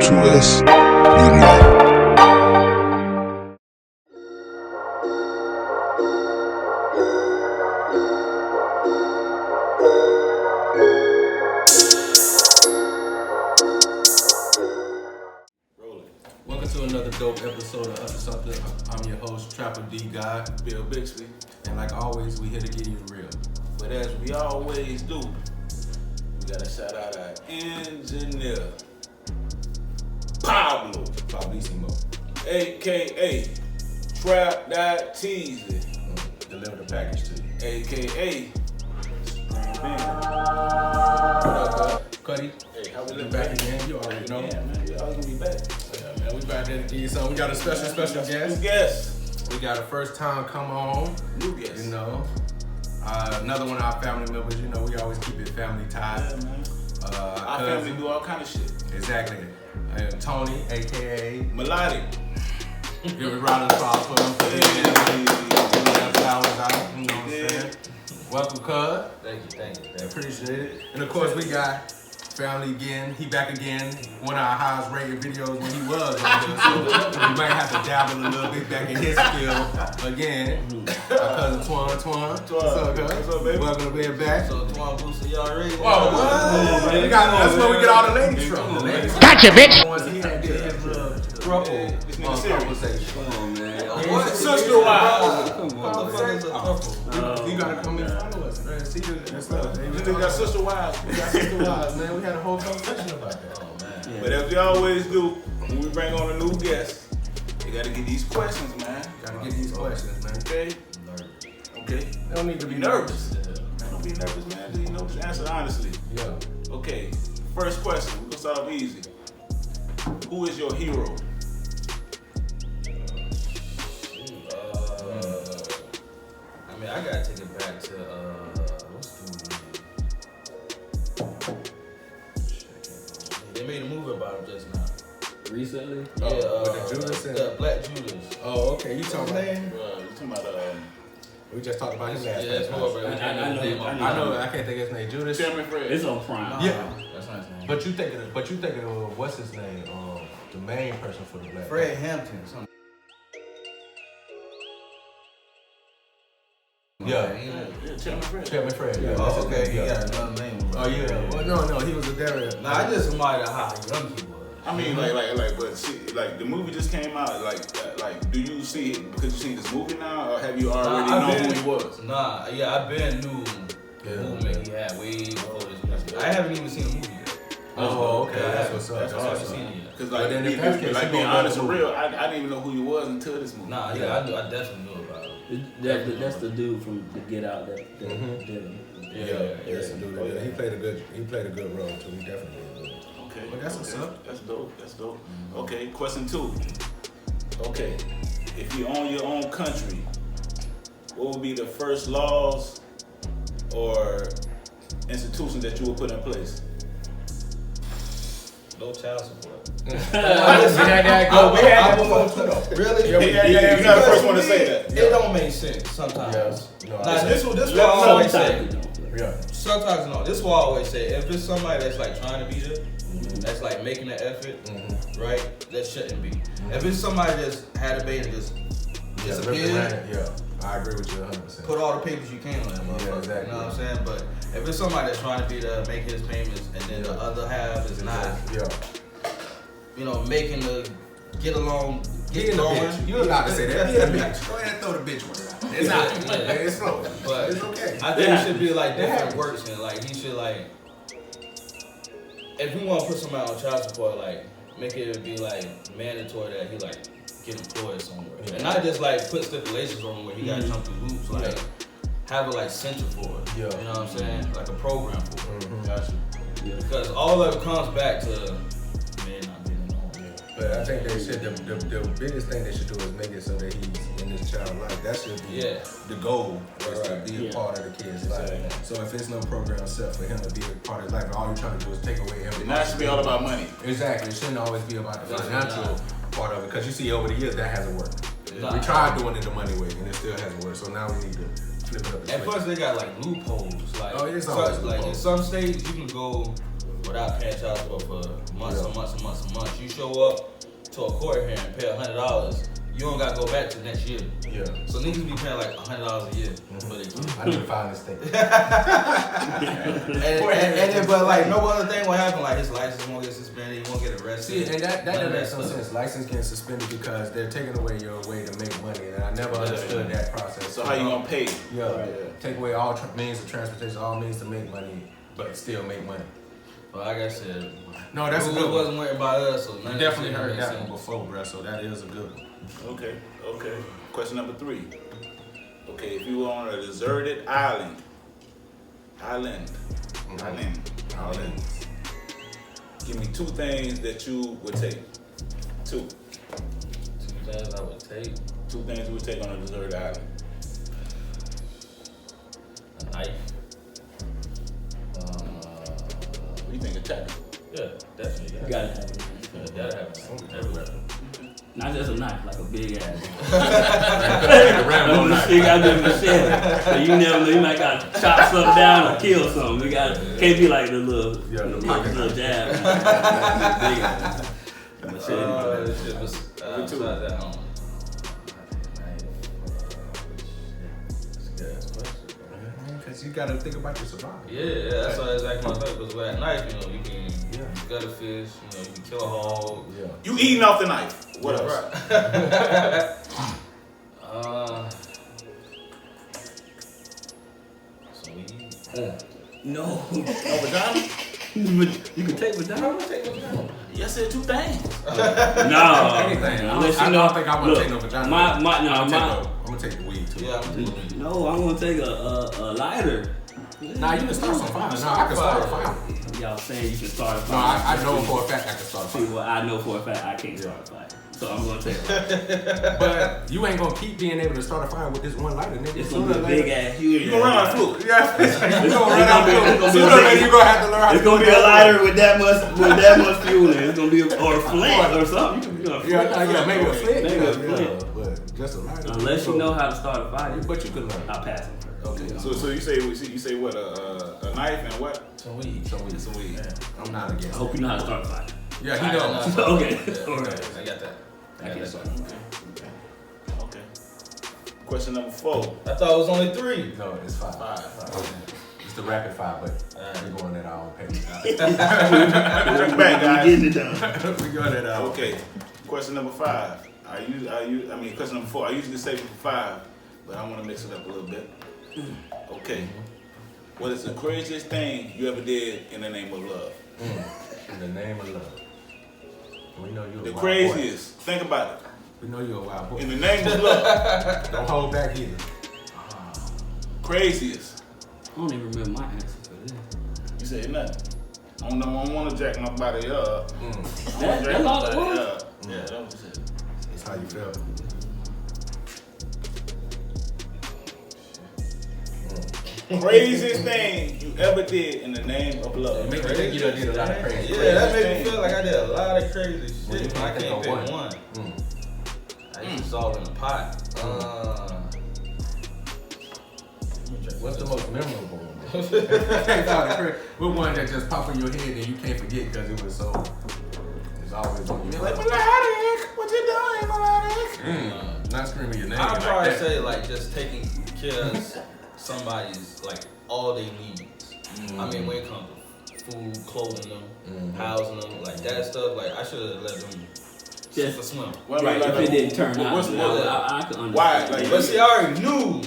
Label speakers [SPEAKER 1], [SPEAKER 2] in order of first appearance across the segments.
[SPEAKER 1] U2S Media.
[SPEAKER 2] Welcome to another dope episode of Us or Something. I'm your host, Trapper D Guy, Bill Bixby, and like always, we here to give you the real.
[SPEAKER 3] But as we always do, we gotta shout out our engineer,
[SPEAKER 2] Pablissimo.
[SPEAKER 3] aka Trap That Teasy,
[SPEAKER 2] Deliver the package to you.
[SPEAKER 3] aka
[SPEAKER 2] What up, Cuddy?
[SPEAKER 3] Hey, how we
[SPEAKER 2] We
[SPEAKER 3] living
[SPEAKER 2] back again. You already know.
[SPEAKER 3] Yeah, man, we always gonna be back.
[SPEAKER 2] Yeah, man, we back there to give you something. We got a special guest.
[SPEAKER 3] New guest.
[SPEAKER 2] We got a first time come on.
[SPEAKER 3] New guest.
[SPEAKER 2] You know, another one of our family members. You know, we always keep it family tied.
[SPEAKER 3] Yeah, man. Our
[SPEAKER 2] cousin.
[SPEAKER 3] family do all kind of shit.
[SPEAKER 2] Exactly. Tony, aka
[SPEAKER 3] Melodic.
[SPEAKER 2] give a round of applause for him. Flowers out. You know what I'm saying? Welcome, cuz.
[SPEAKER 4] Thank you.
[SPEAKER 2] Appreciate it. And of course, we got family again. He back again. One of our highest rated videos when he was on here. So we might have to dabble a little bit back in his skill again. Our cousin Twan. What's up, cuz?
[SPEAKER 3] What's up, baby?
[SPEAKER 2] Welcome to being back.
[SPEAKER 4] So Twan Booster, y'all ready?
[SPEAKER 2] Whoa, what? That's where we get all the ladies from.
[SPEAKER 5] Gotcha, bitch!
[SPEAKER 2] Once he had his little throuple
[SPEAKER 3] This nigga serious.
[SPEAKER 2] conversation.
[SPEAKER 4] Come on, man.
[SPEAKER 2] What?
[SPEAKER 3] Sister wives.
[SPEAKER 4] Come on. What the fuck is a throuple?
[SPEAKER 2] You gotta come and follow us, man. See the stuff.
[SPEAKER 3] This nigga got sister wives.
[SPEAKER 2] We got sister wives, man. We had a whole conversation about that.
[SPEAKER 4] Oh, man.
[SPEAKER 3] But as we always do, when we bring on a new guest, they gotta get these questions, man.
[SPEAKER 2] Gotta get these questions, man.
[SPEAKER 3] Okay? Okay.
[SPEAKER 2] They don't need to be
[SPEAKER 3] Nervous. Man, don't be nervous, man. Do you know the answer honestly?
[SPEAKER 2] Yeah.
[SPEAKER 3] Okay. First question. We're gonna start off easy. Who is your hero?
[SPEAKER 4] I mean, I gotta take it back to what's the name? They made a movie about him just now.
[SPEAKER 6] Recently?
[SPEAKER 4] Yeah,
[SPEAKER 2] with the Judas and-
[SPEAKER 4] the Black Judas.
[SPEAKER 2] Oh, okay. You talking about?
[SPEAKER 3] You're talking about
[SPEAKER 2] We just talked about his last
[SPEAKER 4] Yeah, that's
[SPEAKER 2] name.
[SPEAKER 4] more.
[SPEAKER 6] I know.
[SPEAKER 2] I know. I can't think of his name. Judas.
[SPEAKER 3] Chairman Fred.
[SPEAKER 6] It's on Prime.
[SPEAKER 2] Yeah.
[SPEAKER 4] That's not his name.
[SPEAKER 2] But you thinking of what's his name? The main person for the Black.
[SPEAKER 4] Fred Hampton. Something.
[SPEAKER 2] Yeah.
[SPEAKER 3] Yeah, Chairman Fred.
[SPEAKER 2] Chairman Fred. Yeah. that's
[SPEAKER 4] Oh,
[SPEAKER 2] his
[SPEAKER 4] okay.
[SPEAKER 2] name,
[SPEAKER 4] He
[SPEAKER 2] yeah.
[SPEAKER 4] got another name.
[SPEAKER 2] Oh yeah. Well, no. He was a dairy.
[SPEAKER 4] Nah, I just admired how young he was.
[SPEAKER 3] I mean, but see, like the movie just came out. Like, do you see it because you seen this movie now, or have you already known who he was?
[SPEAKER 4] Nah, yeah, I've been knew the
[SPEAKER 2] Yeah.
[SPEAKER 4] movement he had way before this movie. I haven't even seen the movie yet.
[SPEAKER 2] Oh, okay.
[SPEAKER 4] Yeah,
[SPEAKER 2] That's what's up.
[SPEAKER 3] That's
[SPEAKER 4] I haven't
[SPEAKER 3] awesome.
[SPEAKER 4] seen it yet.
[SPEAKER 3] Because
[SPEAKER 2] But then if that's the case, you
[SPEAKER 3] being
[SPEAKER 2] gonna
[SPEAKER 3] honest
[SPEAKER 2] know
[SPEAKER 3] and
[SPEAKER 2] who-
[SPEAKER 3] real, I didn't even know who he was until this movie.
[SPEAKER 4] Nah, yeah, I definitely knew about him.
[SPEAKER 6] That's the dude from the Get Out that did him.
[SPEAKER 2] Yeah. That's the dude. that- He played a good role too. He definitely did.
[SPEAKER 3] Okay.
[SPEAKER 2] But that's what's up.
[SPEAKER 3] That's dope. That's dope. Okay, question 2. Okay, if you own your own country, what would be the first laws or institutions that you would put in place?
[SPEAKER 4] No child support.
[SPEAKER 2] We had that before too, though.
[SPEAKER 4] Really?
[SPEAKER 2] Yeah, we had that.
[SPEAKER 3] You're not the first one to say that.
[SPEAKER 4] It don't make sense sometimes.
[SPEAKER 2] Yeah. No,
[SPEAKER 4] Nah, this what I always say.
[SPEAKER 2] Yeah.
[SPEAKER 4] Sometimes no. This is what I always say. If it's somebody that's like trying to be there, that's like making an effort, right? That shouldn't be. If it's somebody that's had a baby and just disappeared,
[SPEAKER 2] Yeah. I agree with you 100%.
[SPEAKER 4] put all the papers you can on that motherfucker.
[SPEAKER 2] Yeah, exactly.
[SPEAKER 4] You know what I'm saying? But if it's somebody that's trying to be there, make his payments, and then the other half is not,
[SPEAKER 2] Yeah.
[SPEAKER 4] you know, making the get along,
[SPEAKER 2] He
[SPEAKER 4] get
[SPEAKER 2] in the
[SPEAKER 4] going.
[SPEAKER 2] bitch. You're allowed to say that. He in the bitch. Go ahead and throw the bitch word out. It's not.
[SPEAKER 4] Yeah.
[SPEAKER 2] It's slow.
[SPEAKER 4] But
[SPEAKER 2] It's okay.
[SPEAKER 4] I think it should be like different works, and like he should like, if we want to put somebody on child support, like make it be like mandatory that he like get employed somewhere, and not just like put stipulations on where he got to jump through hoops, like have a like center for it.
[SPEAKER 2] Yeah.
[SPEAKER 4] You know what I'm saying? Like a program for it.
[SPEAKER 2] Gotcha.
[SPEAKER 4] Because all of it comes back to man not being alone.
[SPEAKER 2] But I think they should. The biggest thing they should do is make it so that he's in his child's life. That should be the goal. Is to be a part of the kid's life. So if it's no program set for him to be a part of his life, and all you're trying to do is take away him.
[SPEAKER 3] Now it should be all about money.
[SPEAKER 2] Exactly. It shouldn't always be about the financial part of it, because you see over the years that hasn't worked.
[SPEAKER 4] Nah.
[SPEAKER 2] We tried doing it the money way, and it still hasn't worked. So now we need to flip it up.
[SPEAKER 4] And plus they got like loopholes. Like,
[SPEAKER 2] Oh, it's
[SPEAKER 4] so,
[SPEAKER 2] always
[SPEAKER 4] like in
[SPEAKER 2] loopholes.
[SPEAKER 4] some states you can go without paying child support for months and months and months and months. You show up to a court hearing and pay $100, you don't got to go back to next year.
[SPEAKER 2] Yeah.
[SPEAKER 4] So niggas be paying like $100 a year.
[SPEAKER 2] I need to find this thing.
[SPEAKER 4] and then, but like no other thing will happen. Like his license won't get suspended. He won't get arrested.
[SPEAKER 2] See, and that doesn't make no sense. License getting suspended because they're taking away your way to make money, and I never understood that process.
[SPEAKER 3] So how you gonna pay?
[SPEAKER 2] Yeah, take away all means of transportation, all means to make money, but still make money.
[SPEAKER 4] Well, like I said,
[SPEAKER 2] no, that's a good one.
[SPEAKER 4] Wasn't worried about us. So
[SPEAKER 2] you definitely heard that one before, bro. So that is a good one.
[SPEAKER 3] Okay. Question number 3. Okay, if you were on a deserted island, give me 2 things that you would take. 2
[SPEAKER 4] things I would take.
[SPEAKER 3] 2 things you would take on a deserted island.
[SPEAKER 4] A knife.
[SPEAKER 3] What do you think of technical?
[SPEAKER 4] Yeah, definitely.
[SPEAKER 6] You gotta have it.
[SPEAKER 4] Yeah, gotta have it. Everywhere.
[SPEAKER 6] Not just a knife, like a big ass.
[SPEAKER 2] Rambo knife.
[SPEAKER 6] Stick out there machete. So you never know, you might gotta chop something down or kill something. We gotta can't be like the little
[SPEAKER 2] the
[SPEAKER 6] little jab. Big ass. Machete.
[SPEAKER 4] Shit was besides that.
[SPEAKER 2] Because you gotta think about your survival.
[SPEAKER 4] Yeah, that's why exactly my favorite. Because with that knife, you know, you can gut a fish, you know, you can kill a hog.
[SPEAKER 2] Yeah.
[SPEAKER 3] You eating off the knife. What else?
[SPEAKER 4] Some weed.
[SPEAKER 6] No.
[SPEAKER 3] No vagina?
[SPEAKER 6] You can take vagina.
[SPEAKER 4] I'm gonna take vagina.
[SPEAKER 3] Yes, said 2 things.
[SPEAKER 6] No.
[SPEAKER 2] Anything.
[SPEAKER 6] Unless
[SPEAKER 2] I
[SPEAKER 6] you know.
[SPEAKER 2] don't think I want to take no vagina.
[SPEAKER 6] I'm
[SPEAKER 2] I'm gonna take the weed too.
[SPEAKER 4] Yeah, I'm gonna take weed.
[SPEAKER 6] No, I'm gonna take a lighter.
[SPEAKER 2] Nah, you can start some fire. No, I can start a fire.
[SPEAKER 6] Y'all saying you can start a
[SPEAKER 2] No,
[SPEAKER 6] fire.
[SPEAKER 2] I know for a fact I can start a
[SPEAKER 6] See,
[SPEAKER 2] fire.
[SPEAKER 6] well, I know for a fact I can't start a fire. So I'm gonna take it.
[SPEAKER 2] But you ain't gonna keep being able to start a fire with this one lighter, nigga.
[SPEAKER 6] It's gonna be a big ass, huge.
[SPEAKER 3] You gonna run out of fluke.
[SPEAKER 2] Yeah,
[SPEAKER 6] It's
[SPEAKER 2] gonna
[SPEAKER 6] gonna
[SPEAKER 2] run out
[SPEAKER 6] be-
[SPEAKER 2] of
[SPEAKER 6] it's
[SPEAKER 2] fuel.
[SPEAKER 6] gonna be
[SPEAKER 2] Sooner
[SPEAKER 6] a
[SPEAKER 2] or later
[SPEAKER 6] big-
[SPEAKER 2] you gonna have to learn how to
[SPEAKER 6] It's gonna
[SPEAKER 2] do
[SPEAKER 6] be a
[SPEAKER 2] that.
[SPEAKER 6] lighter with that much fuel in it. It's gonna be or a flint or something. You can
[SPEAKER 2] Yeah, maybe a flint.
[SPEAKER 6] Maybe a
[SPEAKER 2] Yeah,
[SPEAKER 6] flint.
[SPEAKER 2] but just a lighter.
[SPEAKER 6] Unless you know how to start a fire,
[SPEAKER 2] But you could learn.
[SPEAKER 6] I'll pass it.
[SPEAKER 2] Okay.
[SPEAKER 3] So you say what a knife and what?
[SPEAKER 4] Some weed.
[SPEAKER 2] Some weed.
[SPEAKER 3] Yeah.
[SPEAKER 2] I'm not against.
[SPEAKER 6] I hope you know how to start a fire.
[SPEAKER 2] Yeah, he knows.
[SPEAKER 6] Okay.
[SPEAKER 4] Yeah,
[SPEAKER 6] Alright.
[SPEAKER 4] I got that.
[SPEAKER 6] I can't start.
[SPEAKER 3] Okay. Question number 4.
[SPEAKER 4] I thought it was only 3.
[SPEAKER 2] No, it's 5.
[SPEAKER 3] 5.
[SPEAKER 2] It's the rapid fire, but we're going at our own pace.
[SPEAKER 3] Bring it back, guys.
[SPEAKER 6] Getting it done.
[SPEAKER 2] We're going at our own
[SPEAKER 3] Okay. Question number 5. Question number 4. I usually say for 5, but I want to mix it up a little bit. Okay. What is the craziest thing you ever did in the name of love?
[SPEAKER 2] In the name of love. We know you're
[SPEAKER 3] The
[SPEAKER 2] a wild
[SPEAKER 3] craziest. Think about it.
[SPEAKER 2] boy. We know you're a wild boy.
[SPEAKER 3] In the name of love.
[SPEAKER 2] Don't hold back either.
[SPEAKER 3] Craziest.
[SPEAKER 6] I don't even remember my answer for this.
[SPEAKER 3] You said nothing. I don't want to jack nobody up.
[SPEAKER 6] That's all it was?
[SPEAKER 3] Yeah, that was it.
[SPEAKER 2] That's how you feel.
[SPEAKER 3] Craziest thing you ever did in the name of love.
[SPEAKER 2] Make me think you done did a lot of crazy.
[SPEAKER 4] Yeah, that made me feel like I did a lot of crazy
[SPEAKER 2] Well, you
[SPEAKER 4] shit. But I
[SPEAKER 2] can't
[SPEAKER 4] can't
[SPEAKER 2] think
[SPEAKER 4] pick
[SPEAKER 2] of
[SPEAKER 4] one.
[SPEAKER 2] Mm.
[SPEAKER 4] I used to solve in a pot.
[SPEAKER 2] What's the most memorable one? What one that just pop in your head and you can't forget because it was so. It's always on your
[SPEAKER 3] You're like,
[SPEAKER 2] mind.
[SPEAKER 3] Melodik, what you doing, Melodik?
[SPEAKER 2] Not screaming your name.
[SPEAKER 4] I'd
[SPEAKER 2] like
[SPEAKER 4] probably
[SPEAKER 2] that.
[SPEAKER 4] say like just taking care of somebody's like all they needs. I mean, when it comes to food, clothing them, housing them, like that stuff, like I should have let them just swim.
[SPEAKER 3] Well,
[SPEAKER 6] Right,
[SPEAKER 3] like,
[SPEAKER 6] if it didn't turn out,
[SPEAKER 3] what's-
[SPEAKER 6] I could understand.
[SPEAKER 3] Why? Like,
[SPEAKER 4] But see, I already knew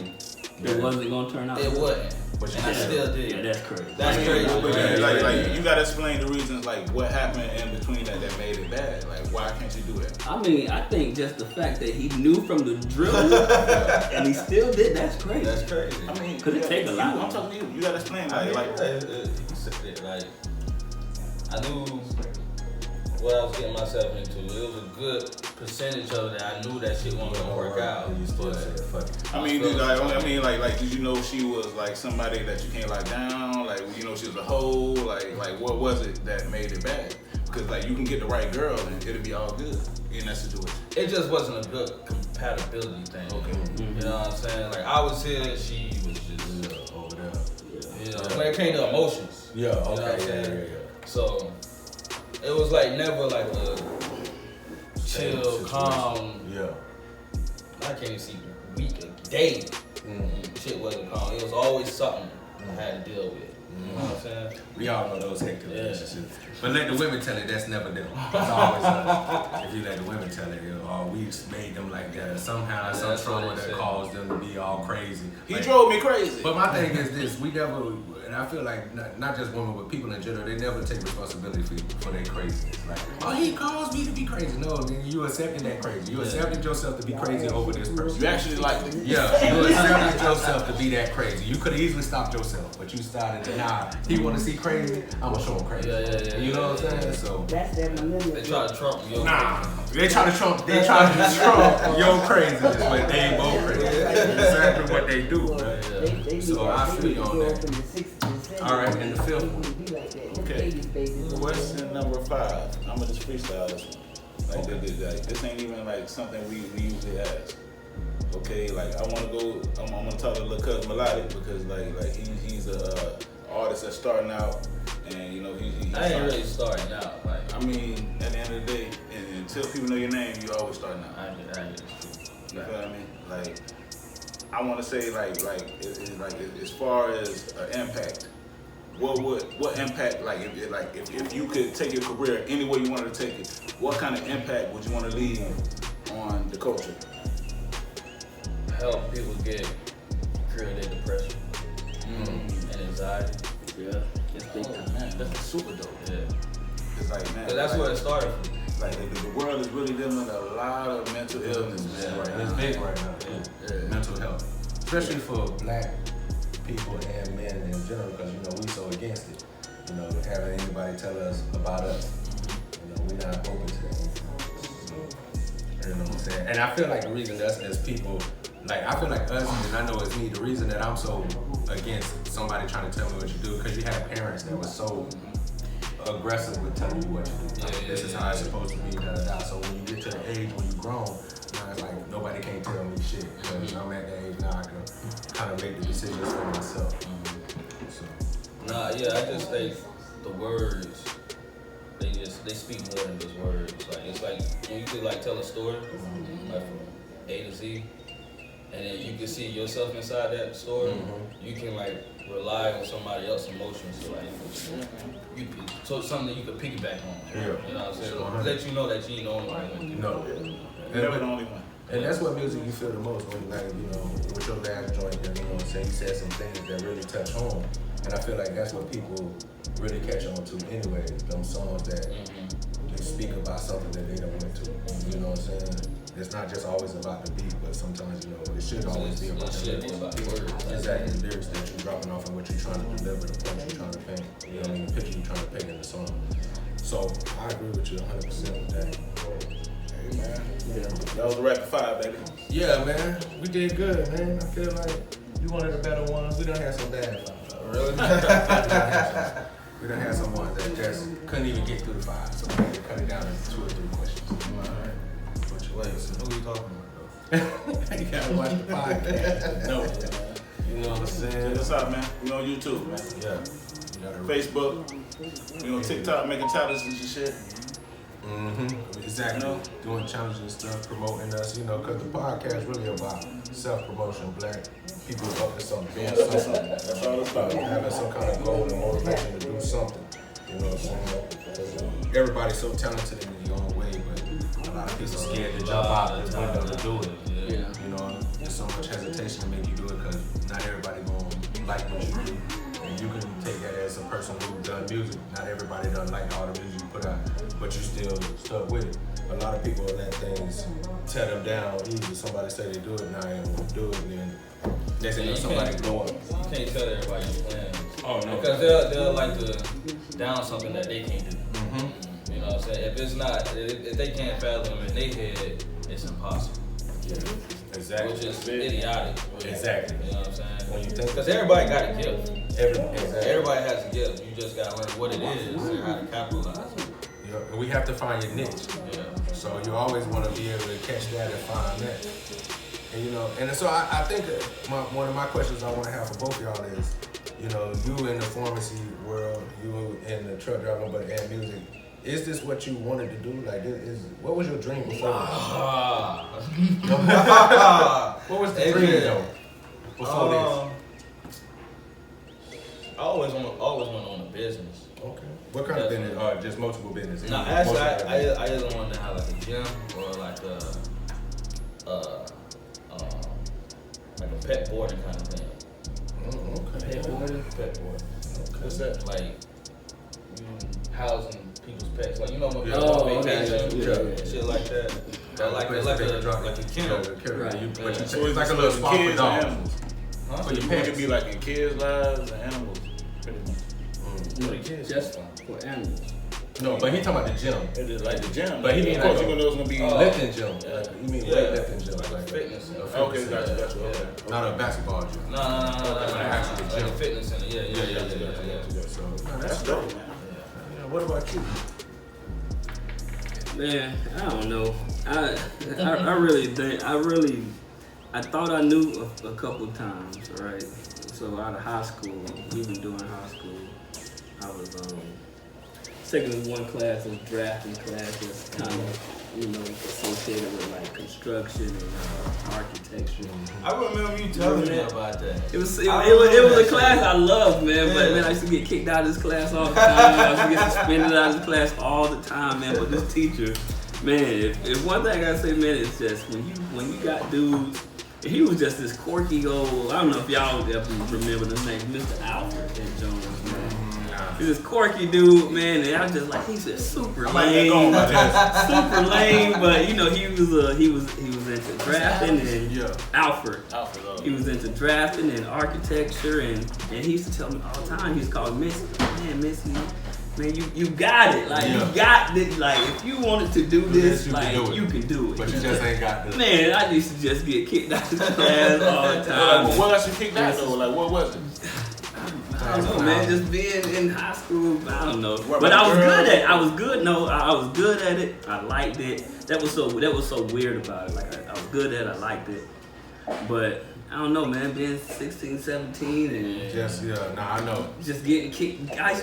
[SPEAKER 6] It wasn't gonna turn out.
[SPEAKER 4] it wasn't,
[SPEAKER 2] But you
[SPEAKER 4] and I
[SPEAKER 2] did.
[SPEAKER 4] still did.
[SPEAKER 6] Yeah, that's crazy.
[SPEAKER 4] That's crazy.
[SPEAKER 3] But
[SPEAKER 4] right?
[SPEAKER 3] like you gotta explain the reasons, like what happened in between that made it bad. Like why can't you do that?
[SPEAKER 6] I mean, I think just the fact that he knew from the drill and he still did, that's crazy.
[SPEAKER 4] That's crazy.
[SPEAKER 3] I mean,
[SPEAKER 6] Could it take a lot?
[SPEAKER 3] I'm talking to you. You gotta explain.
[SPEAKER 4] I mean,
[SPEAKER 3] Like
[SPEAKER 4] he said it, like I knew what I was getting myself into. It was a good percentage of it. I knew that shit wasn't gonna work out.
[SPEAKER 2] You still
[SPEAKER 4] But
[SPEAKER 2] said fuck it.
[SPEAKER 3] I mean, did you know she was like somebody that you can't lock down? Like, you know, she was a hoe. Like, what was it that made it bad? Because like you can get the right girl and it'll be all good in that situation.
[SPEAKER 4] it just wasn't a good compatibility thing.
[SPEAKER 3] Okay.
[SPEAKER 4] You know what I'm saying? Like I was here, she was just
[SPEAKER 2] Over there.
[SPEAKER 4] you know, when it came to emotions.
[SPEAKER 2] Yeah,
[SPEAKER 4] You know what I'm
[SPEAKER 2] okay,
[SPEAKER 4] saying?
[SPEAKER 2] yeah.
[SPEAKER 4] So it was like never like a chill, calm.
[SPEAKER 2] Yeah.
[SPEAKER 4] I can't even see week, a day. Shit wasn't calm. It was always something I had to deal with. You know what I'm saying?
[SPEAKER 2] We all know those hectic relationships. But let the women tell it, that's never them. It's always us. If you let the women tell it, we made them like that. Somehow, some trauma that caused them to be all crazy.
[SPEAKER 3] He drove me crazy.
[SPEAKER 2] But my thing is this, we never, and I feel like not just women, but people in general, they never take responsibility for their craziness. Like, oh, he caused me to be crazy. No, then you accepted that crazy. You accepted yourself to be crazy over this person.
[SPEAKER 3] You actually like it.
[SPEAKER 2] Yeah, you accepted yourself to be that crazy. You could have easily stopped yourself, but you started to, he want to see crazy, I'm gonna show him crazy.
[SPEAKER 4] Yeah.
[SPEAKER 2] You know what I'm saying? So
[SPEAKER 5] That's that millennial.
[SPEAKER 4] They try to trump you.
[SPEAKER 2] they try to trump your craziness, but they ain't both crazy. Exactly what they do, man. So I feel you on that. All right, and the fifth one.
[SPEAKER 3] Okay. Question number 5. I'm gonna just freestyle this one. Like this ain't even like something we usually ask. Okay, like I'm gonna talk to little cousin Melodik because like he's a artist that's starting out, and you know he's
[SPEAKER 4] I ain't really starting out. Like
[SPEAKER 3] I mean, at the end of the day, and until people know your name, you always starting out.
[SPEAKER 4] I get
[SPEAKER 3] You feel what I mean? Like I want to say like as far as impact, what impact if you could take your career any way you wanted to take it, what kind of impact would you want to leave on the culture?
[SPEAKER 4] help people get cure their depression and anxiety.
[SPEAKER 6] Yeah, that's big time.
[SPEAKER 3] Man, that's super dope.
[SPEAKER 4] Yeah,
[SPEAKER 3] It's like, man,
[SPEAKER 4] because that's where it started from.
[SPEAKER 3] Like the world is really dealing with a lot of mental illness, man.
[SPEAKER 2] Right, it's big right now. Yeah. Mental health, especially for black people and men in general, because we so against it. Having anybody tell us about us, we're not open to that. You know what I'm saying? And I feel like the reason us as people, I feel like us, and I know it's me, the reason that I'm so against somebody trying to tell me what you do, because you have parents that were so aggressive with telling you what to do. This is how it's supposed to be, da-da-da. So when you get to the age when you're grown, now it's like nobody can't tell me shit. Because I'm at that age now, I can kind of make the decisions for myself. So.
[SPEAKER 4] I just think the words, they speak more than just words. Like it's like when you could tell a story, like from A to Z, and then you can see yourself inside that story. You can rely on somebody else's emotions so something that you could piggyback on.
[SPEAKER 2] Yeah.
[SPEAKER 4] You know what I'm saying? Let you know that you ain't the only one.
[SPEAKER 2] No.
[SPEAKER 3] Never the only one.
[SPEAKER 2] And that's what music you feel the most when, with your last joint, you said some things that really touch home. And I feel like that's what people really catch on to anyway, them songs that they speak about something that they don't went to. You know what I'm saying? It's not just always about the beat, but sometimes, it should always be about the lyrics. Exactly, the lyrics that you're dropping off and what you're trying to deliver, the point you're trying to paint, the picture you're trying to paint in the song. So I agree with you 100% with that.
[SPEAKER 3] Hey, man. Yeah. That was a rapid fire, baby.
[SPEAKER 2] Yeah, man. We did good, man. I feel like you one of the better ones. We done had some bad five.
[SPEAKER 4] Really?
[SPEAKER 2] We done had some ones that just couldn't even get through the 5, so we had to cut it down to 2 or 3 questions. Alright.
[SPEAKER 4] Wait, so who are you talking about though?
[SPEAKER 2] You gotta watch the podcast. No. You know what I'm saying?
[SPEAKER 3] Check us out, man. We on YouTube, man.
[SPEAKER 2] Yeah.
[SPEAKER 3] Facebook. We on TikTok making challenges and shit.
[SPEAKER 2] Exactly. Doing challenges and stuff, promoting us, because the podcast really about self-promotion, black people up to something, doing something.
[SPEAKER 3] That's all it's about.
[SPEAKER 2] Having some kind of goal and motivation to do something. You know what I'm saying? Everybody's so talented in their own way, but a lot of people are scared to jump out the window to do it. Yeah. There's so much hesitation to make you do it because not everybody gonna like what you do. And you can take that as a person who's done music. Not everybody doesn't like all the music you put out, but you still stuck with it. A lot of people let things tear them down easy. Somebody say they do it, now they ain't gonna do it, and then next thing you know somebody blow up.
[SPEAKER 4] You can't tell everybody your plans.
[SPEAKER 2] Oh no.
[SPEAKER 4] Because they'll like to down something that they can't do. You know what I'm saying? If it's not, if they can't fathom in their head, it's impossible.
[SPEAKER 2] Yeah. Exactly.
[SPEAKER 4] Which is idiotic. Really.
[SPEAKER 2] Exactly.
[SPEAKER 4] You know what I'm saying?
[SPEAKER 2] When you think,
[SPEAKER 4] because everybody got a gift.
[SPEAKER 2] exactly.
[SPEAKER 4] Everybody has a gift. You just gotta learn what it is and how to capitalize it.
[SPEAKER 2] Yeah. And we have to find your niche.
[SPEAKER 4] Yeah.
[SPEAKER 2] So you always want to be able to catch that and find that. And and so I think that one of my questions I want to have for both of y'all is, you know, you in the pharmacy world, you in the truck driving, but and music. Is this what you wanted to do? Like, what was your dream before? What was the dream though? Before this?
[SPEAKER 4] I always want to own a business.
[SPEAKER 2] Okay. What kind of business? Just multiple businesses?
[SPEAKER 4] No, actually, I either want to have like a gym or like a pet boarding kind of thing.
[SPEAKER 2] Oh, okay.
[SPEAKER 4] Pet boarding.
[SPEAKER 2] Okay.
[SPEAKER 3] What's that?
[SPEAKER 4] Like housing people's pets. Like, you know, when
[SPEAKER 2] Yeah.
[SPEAKER 4] people
[SPEAKER 6] Oh,
[SPEAKER 4] on
[SPEAKER 6] okay.
[SPEAKER 4] vacation,
[SPEAKER 6] Yeah.
[SPEAKER 4] shit like that. But like a kennel.
[SPEAKER 6] Right.
[SPEAKER 2] But
[SPEAKER 3] So
[SPEAKER 2] it's like a little spot for
[SPEAKER 3] kids and
[SPEAKER 2] dogs.
[SPEAKER 3] animals.
[SPEAKER 4] Huh?
[SPEAKER 2] For your
[SPEAKER 3] You
[SPEAKER 2] pets.
[SPEAKER 3] could be like in kids' lives and animals. Pretty much.
[SPEAKER 6] Just for animals.
[SPEAKER 2] No, but he talking about the gym.
[SPEAKER 3] It is like the gym.
[SPEAKER 2] But he mean
[SPEAKER 3] of course
[SPEAKER 2] like
[SPEAKER 3] you know it's gonna be.
[SPEAKER 2] Lifting gym. Like, you mean
[SPEAKER 4] Yeah.
[SPEAKER 2] weightlifting gym.
[SPEAKER 4] Like fitness.
[SPEAKER 3] Okay, gotcha. Okay.
[SPEAKER 2] Not a basketball gym.
[SPEAKER 4] No.
[SPEAKER 2] Like an actual
[SPEAKER 4] Like
[SPEAKER 2] gym.
[SPEAKER 4] a fitness center. Yeah.
[SPEAKER 2] So,
[SPEAKER 3] That's dope, man.
[SPEAKER 2] Yeah, what about you?
[SPEAKER 6] Man, I don't know. I really think I thought I knew a couple times, right? So out of high school, even during high school, I was taking one class of drafting class that's kind of, you know, associated with like construction and architecture.
[SPEAKER 4] I remember you telling me about that.
[SPEAKER 6] It was a class I loved, man. But man, I used to get kicked out of this class all the time. I used to get suspended out of this class all the time, man. But this teacher, man, if one thing I gotta say, man, it's just when you got dudes. He was just this quirky old. I don't know if y'all ever remember the name, Mr. Alfred at Jones, man. He's this quirky dude, man, and I was just like, he's just super lame, super lame. But you know, he was into drafting and Alfred. He was into drafting and architecture, and he used to tell me all the time. He was called Missy, Missy. Man, you got it. Like, you got it. Like, if you wanted to do this, like, you can do it.
[SPEAKER 2] But you just ain't got the...
[SPEAKER 6] Man, I used to just get kicked out of class all the time.
[SPEAKER 3] What else you kicked out though? Like, what was it?
[SPEAKER 6] I don't know, man. Just being in high school, I don't know. But I was good at it. I was good. No, I was good at it. I liked it. That was so weird about it. Like, I was good at it. I liked it. But... I don't know, man, being 16, 17 and
[SPEAKER 2] I know.
[SPEAKER 6] Just getting kicked. I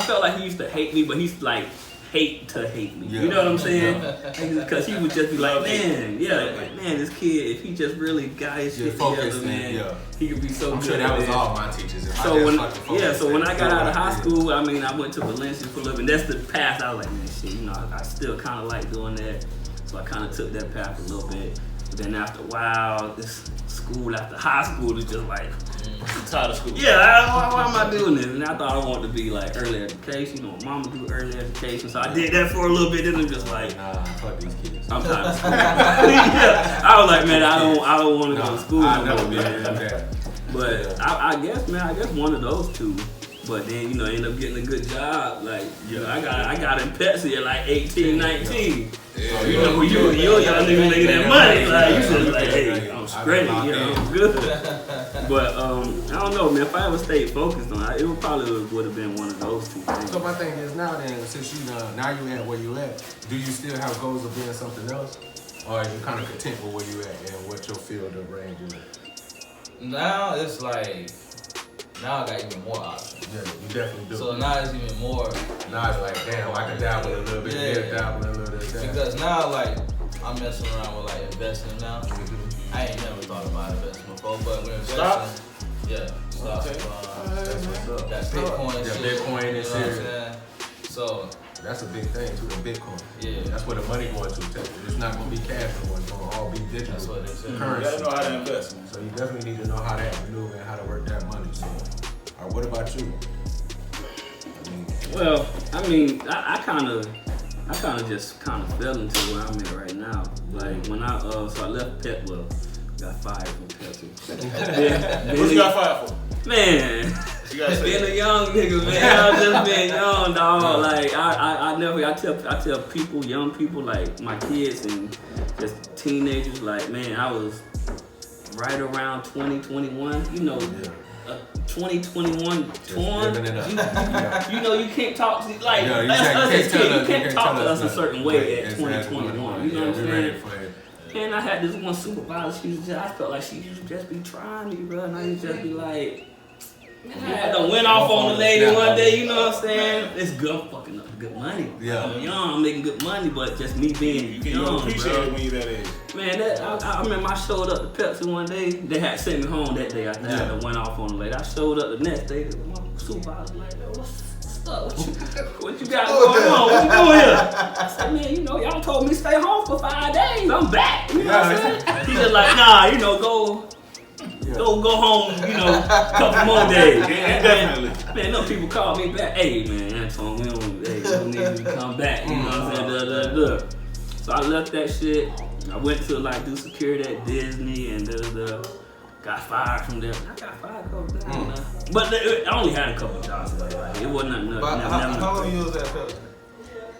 [SPEAKER 6] felt like he used to hate me, but he's like hate me.
[SPEAKER 2] Yeah.
[SPEAKER 6] You know what I'm saying? Because he would just be like, man, this kid, if he just really got his shit together, man, he could be so
[SPEAKER 2] I'm
[SPEAKER 6] good.
[SPEAKER 2] sure that was all my teachers.
[SPEAKER 6] So when I got out of high school, I mean, I went to Valencia for a little bit. That's the path. I was like, man, shit, you know, I still kind of like doing that. So I kind of took that path a little bit. But then after a while, this school after high school is just like,
[SPEAKER 3] I'm tired of school.
[SPEAKER 6] yeah, why am I doing this? And I thought I wanted to be like early education. You know, mama do early education. So I did that for a little bit. Then I'm just like,
[SPEAKER 2] nah, fuck these kids.
[SPEAKER 6] I'm tired of school. Yeah. I was like, man, I don't want to go to school no more, man. But I guess one of those two. But then, you know, I ended up getting a good job. Like, you know, I got in Pepsi at like 18, 19.
[SPEAKER 2] Yeah,
[SPEAKER 6] you know, you young niggas making that money. Like, you just like, hey, I'm straight, you know, I'm good. But I don't know, man. If I ever stayed focused on it, it probably would have been one of those two things.
[SPEAKER 2] So my thing is now then, since you now you at where you at, do you still have goals of being something else? Or are you kind of content with where you at and what your field of range is?
[SPEAKER 4] Now it's like, now I got even more options.
[SPEAKER 2] Yeah, you definitely do.
[SPEAKER 4] So now it's even more.
[SPEAKER 2] Now it's like, damn, I can dabble a little bit, dabble a little bit.
[SPEAKER 4] Because now, like, I'm messing around with like investing now. I ain't never thought about investing before, but we're investing.
[SPEAKER 3] Stocks?
[SPEAKER 4] Yeah, stocks.
[SPEAKER 2] That's what's up.
[SPEAKER 4] That Bitcoin shit.
[SPEAKER 2] Bitcoin
[SPEAKER 4] you
[SPEAKER 2] is
[SPEAKER 4] know what I'm
[SPEAKER 2] serious.
[SPEAKER 4] saying? So
[SPEAKER 2] That's a big thing too, the Bitcoin.
[SPEAKER 4] Yeah.
[SPEAKER 2] That's where the money going to. It's not going to be cash no more. It's going to all be digital.
[SPEAKER 4] that's what they say.
[SPEAKER 3] You
[SPEAKER 2] Currency.
[SPEAKER 3] gotta know how to invest, man.
[SPEAKER 2] So you definitely need to know how to maneuver and how to work that money. So, all right, what about you?
[SPEAKER 6] Well, I mean, I kind of just kind of fell into where I'm at right now. Like when I left Petwell, got fired from Pepsi.
[SPEAKER 3] What you got fired for?
[SPEAKER 6] Man,
[SPEAKER 3] You gotta say
[SPEAKER 6] being a
[SPEAKER 3] that.
[SPEAKER 6] young nigga, man, I was just being young, dog. Like I tell people, young people, like my kids and just teenagers, like man, I was right around 2021, you know. 2021 Twan, you know you can't talk to like us as kids. You can't talk to us a certain way at 2021. You know what I'm saying? And I had this one supervisor. I felt like she used to just be trying me, bro. And I used to just be like, I done went off on the lady one day, you know what I'm saying? It's good, I'm fucking up good money.
[SPEAKER 2] Yeah.
[SPEAKER 6] I'm young, I'm making good money, but just me being
[SPEAKER 3] You
[SPEAKER 6] young,
[SPEAKER 3] appreciate
[SPEAKER 6] bro.
[SPEAKER 3] it when you that age.
[SPEAKER 6] Man, I remember I showed up to Pepsi one day. They had sent me home that day. I done went off on the lady. I showed up the next day. My supervisor like, what's up? What you got going on? What you doing here? I said, man, you know, y'all told me to stay home for 5 days. I'm back. You know what I'm saying? He just like, nah, you know, go home, you know, a couple more days.
[SPEAKER 3] Yeah, definitely.
[SPEAKER 6] Man, no people call me back. Hey, man, Antoine, we don't need you to come back. You know what I'm saying? So I left that shit. I went to like do security at Disney and got fired from there. I got fired a couple times. But I only had a couple jobs. Like, it wasn't nothing.
[SPEAKER 5] But how long you was at Pepsi?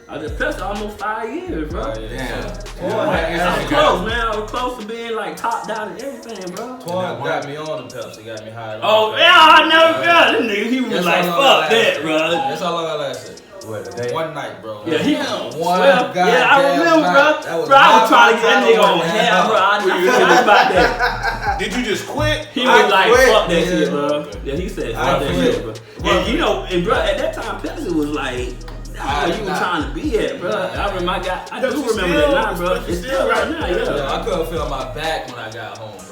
[SPEAKER 6] I was at Pepsi almost 5 years, bro.
[SPEAKER 2] Damn.
[SPEAKER 6] I was close, man. I was close to being like top down and everything, bro.
[SPEAKER 4] Twan got me on the Pepsi, got me hired on.
[SPEAKER 6] Oh, yeah, I never got this nigga. He was like, fuck that, bro.
[SPEAKER 4] That's how long I lasted.
[SPEAKER 5] What, a day?
[SPEAKER 4] One night, bro.
[SPEAKER 6] Yeah, he
[SPEAKER 5] One
[SPEAKER 6] yeah, I remember,
[SPEAKER 5] night.
[SPEAKER 6] bro. Bro, I was trying to get that nigga on hell, bro. I forgot about that.
[SPEAKER 3] Did you just quit?
[SPEAKER 6] He was like,
[SPEAKER 5] quit.
[SPEAKER 6] fuck that shit, bro. Yeah, he said, fuck that
[SPEAKER 5] quit.
[SPEAKER 6] shit, bro. And you know, and bro, at that time, Pepsi was like, that's where you were trying to be at, bro. I remember, I do remember that now, bro. It's still right now, yeah.
[SPEAKER 4] I couldn't feel my back when I got home, bro.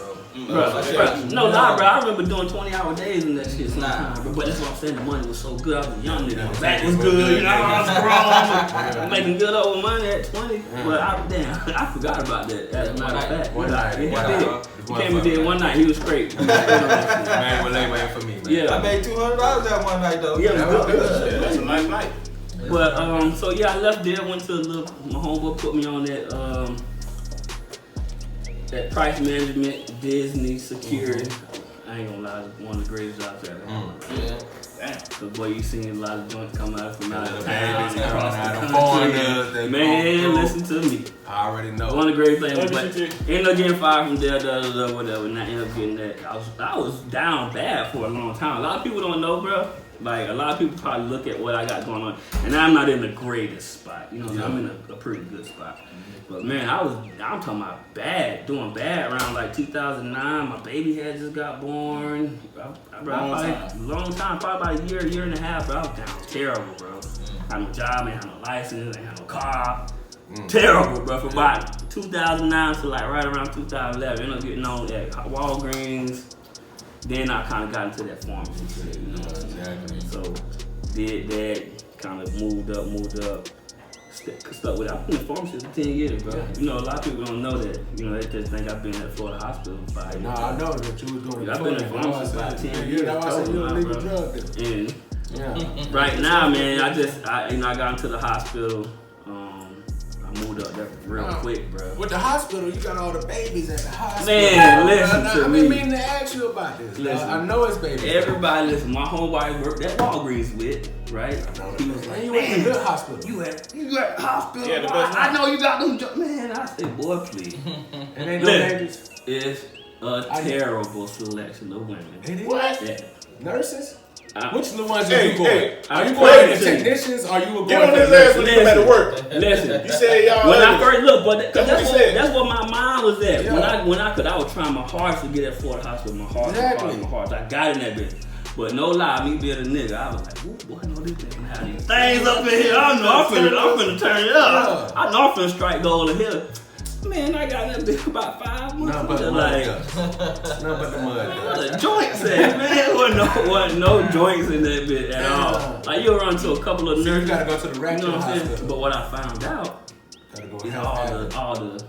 [SPEAKER 6] Bro, no lie, bro. I remember doing 20-hour days and that shit sometimes, bro. But that's what I'm saying. The money was so good. I was a young nigga. My back was good. You know, I was grown. I'm making good old money at 20. But I forgot about that. As a matter of fact,
[SPEAKER 2] One night.
[SPEAKER 6] He came and did one night. He was straight.
[SPEAKER 2] Man, well, they waiting for me, man.
[SPEAKER 6] Yeah.
[SPEAKER 5] I made $200 that one night though.
[SPEAKER 6] Yeah, it was good.
[SPEAKER 3] Yeah, that's a nice night.
[SPEAKER 6] But so yeah, I left there. Went to my homeboy put me on that price management, Disney, security. I ain't gonna lie, it's one of the greatest jobs ever.
[SPEAKER 4] Yeah.
[SPEAKER 3] Damn.
[SPEAKER 6] Cause boy, you seen a lot of joints come out from out of
[SPEAKER 2] Babies
[SPEAKER 6] town, across
[SPEAKER 2] coming out
[SPEAKER 6] the
[SPEAKER 2] of
[SPEAKER 6] country.
[SPEAKER 2] foreigners, they
[SPEAKER 6] Man,
[SPEAKER 2] come
[SPEAKER 6] listen to me.
[SPEAKER 2] I already know.
[SPEAKER 6] One of the great things,
[SPEAKER 3] What
[SPEAKER 6] but
[SPEAKER 3] did you
[SPEAKER 6] ended up getting fired from there, whatever. And I ended up getting that. I was down bad for a long time. A lot of people don't know, bro. Like a lot of people probably look at what I got going on, and I'm not in the greatest spot. You know, I'm in a pretty good spot. But man, I'm talking about doing bad around like 2009. My baby had just got born. Long time, probably about a year and a half. Bro, I was down terrible, bro. I had no job, ain't had no license, ain't had no car. Terrible, bro. For about 2009 to like right around 2011, ended up getting on at Walgreens. Then I kind of got into that pharmacy shit, you know.
[SPEAKER 2] Exactly.
[SPEAKER 6] So did that, kind of moved up. Stuck with. I've been in pharmacy for 10 years, bro. You know, a lot of people don't know that. You know, they just think I've been at Florida Hospital for 5 years.
[SPEAKER 2] No, I know that you was doing
[SPEAKER 6] I've been in pharmacy for about 10 years.
[SPEAKER 2] I said you a legal drug dealer.
[SPEAKER 6] And right now, man, I got into the hospital. I moved up there real quick, bro.
[SPEAKER 2] With the hospital, you got all the babies at the hospital.
[SPEAKER 6] Man, listen to
[SPEAKER 2] I've
[SPEAKER 6] me.
[SPEAKER 2] been meaning to ask you about this.
[SPEAKER 6] Listen.
[SPEAKER 2] I know it's babies.
[SPEAKER 6] Everybody, listen. My homeboy worked at Walgreens with, right? He was like,
[SPEAKER 2] you went to a good hospital.
[SPEAKER 6] You at hospital?
[SPEAKER 3] Yeah, the best
[SPEAKER 6] I know you got them. Man, I said, boy, please.
[SPEAKER 2] And ain't no babies.
[SPEAKER 6] It's a terrible selection of women.
[SPEAKER 2] It is?
[SPEAKER 6] What? Yeah.
[SPEAKER 2] Nurses?
[SPEAKER 6] I-
[SPEAKER 2] Which of the ones
[SPEAKER 3] Hey,
[SPEAKER 2] are you going?
[SPEAKER 3] hey,
[SPEAKER 2] Are you
[SPEAKER 6] I'm
[SPEAKER 2] going
[SPEAKER 6] going
[SPEAKER 2] to
[SPEAKER 6] to-
[SPEAKER 2] technicians? Or are you going
[SPEAKER 3] Get on
[SPEAKER 2] to
[SPEAKER 3] his ass when you come back to work.
[SPEAKER 6] Listen.
[SPEAKER 3] You said y'all.
[SPEAKER 6] When I first looked, but
[SPEAKER 3] That's what he said.
[SPEAKER 6] that's what my mind was at.
[SPEAKER 2] Yeah.
[SPEAKER 6] I was trying my hardest to get at Florida Hospital. My hardest. I got in that bitch. But no lie, me being a nigga, I was like, ooh, boy, I know this nigga have these things up in here. I know I'm finna turn it up. I know I'm finna strike gold in here. Man, I got that bitch about 5 months.
[SPEAKER 2] None but the mud. None but the mud.
[SPEAKER 6] What the joints at, man? Wasn't no joints in that bitch at all. Like you'll run to a couple of
[SPEAKER 2] So you
[SPEAKER 6] nurses.
[SPEAKER 2] gotta go to the
[SPEAKER 6] You
[SPEAKER 2] regular
[SPEAKER 6] know what I'm saying?
[SPEAKER 2] hospital.
[SPEAKER 6] But what I found out
[SPEAKER 2] Gotta go
[SPEAKER 6] is
[SPEAKER 2] help
[SPEAKER 6] all the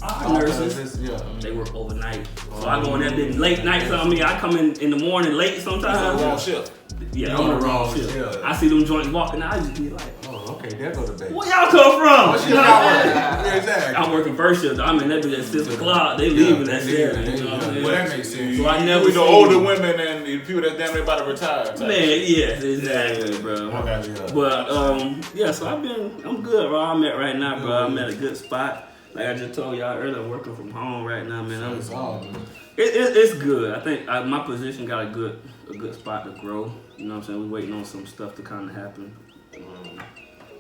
[SPEAKER 6] our
[SPEAKER 2] All
[SPEAKER 6] nurses.
[SPEAKER 2] Yeah.
[SPEAKER 6] They work overnight. So I go in there bitch late nights on me. I come in the morning late sometimes.
[SPEAKER 3] Wrong shift.
[SPEAKER 6] Yeah,
[SPEAKER 2] You
[SPEAKER 6] I'm
[SPEAKER 2] on
[SPEAKER 6] on
[SPEAKER 2] the
[SPEAKER 6] the wrong
[SPEAKER 2] wrong
[SPEAKER 6] shift.
[SPEAKER 2] shift.
[SPEAKER 6] I see them joints walking out. I just be like,
[SPEAKER 2] Oh, okay. There go the baby.
[SPEAKER 6] where y'all come from?
[SPEAKER 2] What shift
[SPEAKER 6] You know
[SPEAKER 2] y'all
[SPEAKER 6] what I'm saying?
[SPEAKER 2] working? Yeah, exactly.
[SPEAKER 6] I'm working first shift. I'm in that bitch at 6 o'clock. They leaving
[SPEAKER 2] Yeah,
[SPEAKER 6] at
[SPEAKER 2] they
[SPEAKER 6] 7.
[SPEAKER 2] leaving.
[SPEAKER 6] You know what I'm
[SPEAKER 2] Well,
[SPEAKER 6] saying?
[SPEAKER 2] that makes sense.
[SPEAKER 6] So I never
[SPEAKER 3] With the
[SPEAKER 6] seen-
[SPEAKER 3] older women and the people that's damn near about to retire. type.
[SPEAKER 6] Man, yes, exactly, bro.
[SPEAKER 3] Okay.
[SPEAKER 6] But yeah, so I'm good where I'm at right now, bro. I'm at a good spot. Like I just told y'all earlier, I'm working from home right now, man.
[SPEAKER 2] It's all good.
[SPEAKER 6] It's good. I think my position got a good spot to grow. You know what I'm saying? We're waiting on some stuff to kind of happen.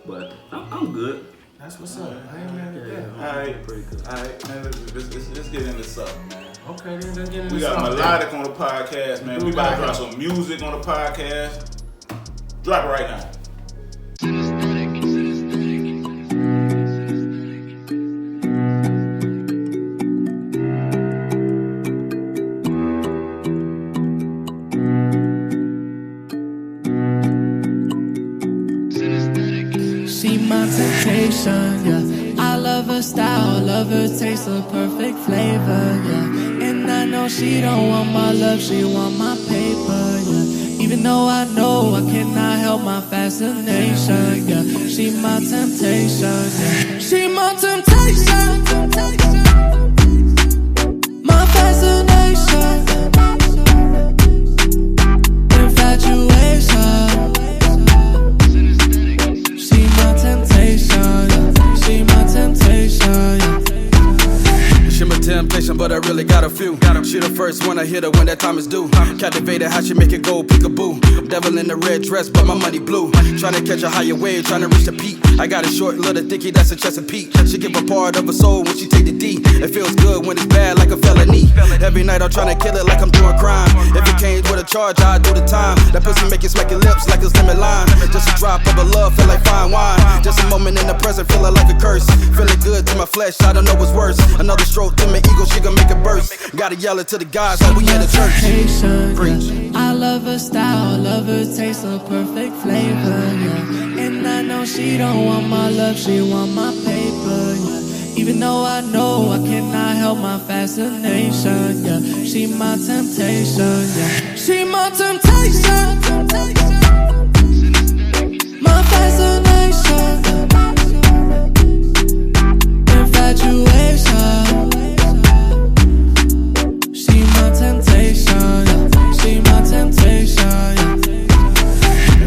[SPEAKER 6] But I'm good.
[SPEAKER 2] That's what's up. I ain't mad at that.
[SPEAKER 3] All right.
[SPEAKER 6] Pretty good.
[SPEAKER 3] All right, man. Let's get into something, man.
[SPEAKER 2] Okay, then let's get into
[SPEAKER 3] We got
[SPEAKER 2] something.
[SPEAKER 3] Melodik on the podcast, man. We about to drop some music on the podcast. Drop it right now.
[SPEAKER 7] She my temptation, yeah. I love her style, love her taste, a perfect flavor, yeah. And I know she don't want my love, she want my paper, yeah. Even though I know I cannot help my fascination, yeah. She my temptation, yeah. She my temptation, my fascination, infatuation. She my temptation, yeah.
[SPEAKER 8] She my temptation, but I really got a few. She the first one I hit her when that time is due. Captivated how she make it go peekaboo. Devil in the red dress, but my money blue. Tryna catch a higher wave, tryna reach the peak. I got a short little thicky, that's a Chesapeake. She give a part of her soul when she take the D. It feels good when it's bad like a felony. Every night I'm tryna kill it like I'm doing crime. If it came with a charge, I'd do the time. That pussy make it smack your lips like it's lemon lime. Just a drop of a love, feel like fine wine. Just a moment in the present, feeling like a curse. Feeling good to my flesh, I don't know what's worse. Another stroke to my ego, she gon' make it burst. Gotta yell it to the gods like we in the church. Preach.
[SPEAKER 7] I love her style, love her taste, a perfect flavor, yeah. And I know she don't want my love, she want my paper, yeah. Even though I know I cannot help my fascination, yeah. She my temptation, yeah. She my temptation, my fascination, infatuation. She my temptation, yeah. She my temptation, yeah.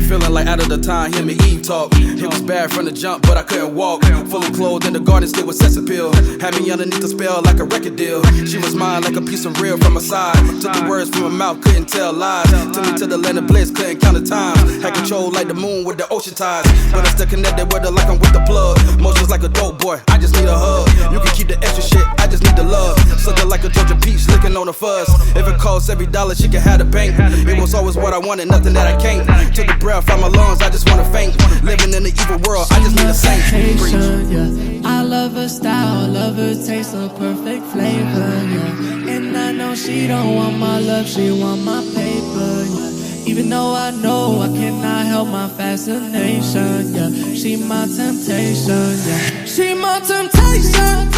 [SPEAKER 8] Feeling like out of the time, hear me Eve talk. It was bad from the jump, but I couldn't walk. Fully clothed in the garden, still with sex appeal. Had me underneath the spell like a record deal. She was mine like a piece of real from my side. Took the words from my mouth, couldn't tell lies. Took me to the land of bliss, couldn't count the time. Had control like the moon with the ocean tides. But I'm still connected with her like I'm with the plug. Motions like a dope boy, I just need a hug. You can keep the extra shit, I just need the love. Sucker like a Georgia peach, licking on the fuzz. If it costs every dollar, she can have the bank. It was always what I wanted, nothing that I can't. Took the breath from my lungs, I just wanna faint. Living in the evil world, I just need a saint. Preach.
[SPEAKER 7] Yeah. I love her style, love her taste, a perfect flavor, yeah. And I know she don't want my love, she want my paper, yeah. Even though I know I cannot help my fascination, yeah. She my temptation, yeah. She my temptation,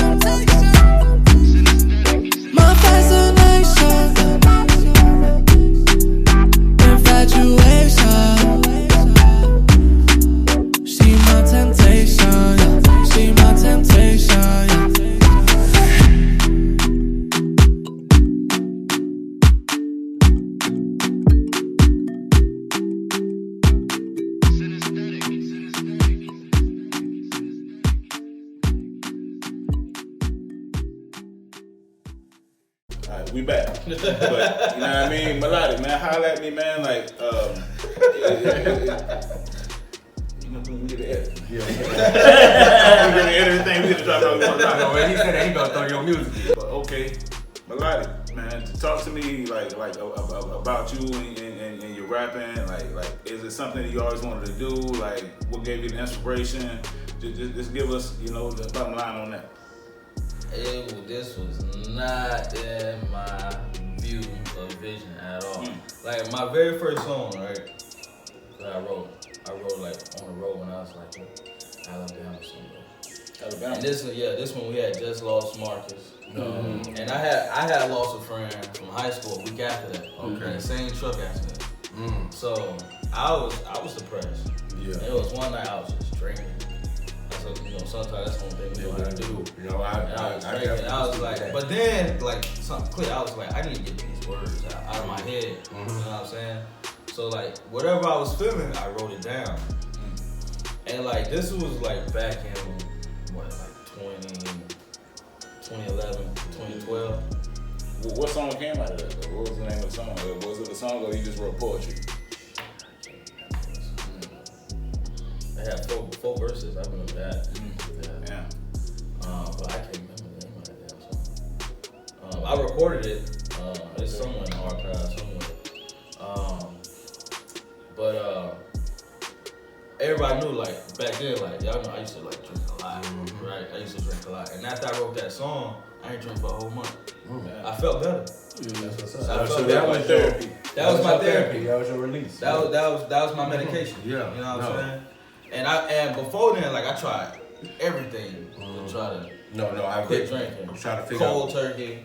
[SPEAKER 7] my fascination, infatuation. She my temptation, yeah. She my temptation, yeah.
[SPEAKER 3] Alright, we back. But, you know what I mean? Melodik, man, holla at me, man. Like, you know, we get the edit. Yeah. We get the everything. We get to drop out. We want to drop.
[SPEAKER 2] No, he said that he gonna throw your music.
[SPEAKER 3] But okay, Melodik, man, talk to me like about you and your rapping. Like, is it something that you always wanted to do? Like, what gave you the inspiration? Just give us, you know, the bottom line on that.
[SPEAKER 4] This was not in my view of vision at all. Like my very first song, right? That I wrote like on the road when I was like Alabama somewhere.
[SPEAKER 3] Alabama.
[SPEAKER 4] And this one we had just lost Marcus. And I had lost a friend from high school a week after that. In the same truck accident. So I was depressed. Yeah. And it was one night I was just drinking. So, you know, sometimes that's one thing we know how to do.
[SPEAKER 2] You know, I
[SPEAKER 4] was like, but then, like, something clear, I was like, I need to get these words out of my head. You know what I'm saying? So, like, whatever I was feeling, I wrote it down. And, like, this was, like, back in, what, like, 2011, 2012.
[SPEAKER 3] What song came out of that, though? What was the name of the song? Was it a song or you just wrote poetry?
[SPEAKER 4] I had four verses, I remember that.
[SPEAKER 3] Yeah.
[SPEAKER 4] But I can't remember the name of that damn song. I I recorded it. It's somewhere in the archive somewhere. But everybody knew, like, back then, like, y'all know I used to, like, drink a lot, right? I used to drink a lot. And after I wrote that song, I ain't drink for a whole month. I felt better.
[SPEAKER 2] That's what's
[SPEAKER 4] So
[SPEAKER 2] up.
[SPEAKER 4] I felt
[SPEAKER 3] that was therapy.
[SPEAKER 4] That was my therapy.
[SPEAKER 2] That was your release.
[SPEAKER 4] That was my medication.
[SPEAKER 2] Yeah.
[SPEAKER 4] You know what I'm saying? And before then, like, I tried everything to try to
[SPEAKER 2] I
[SPEAKER 4] quit drinking.
[SPEAKER 2] Try to figure
[SPEAKER 4] Cold
[SPEAKER 2] out.
[SPEAKER 4] turkey,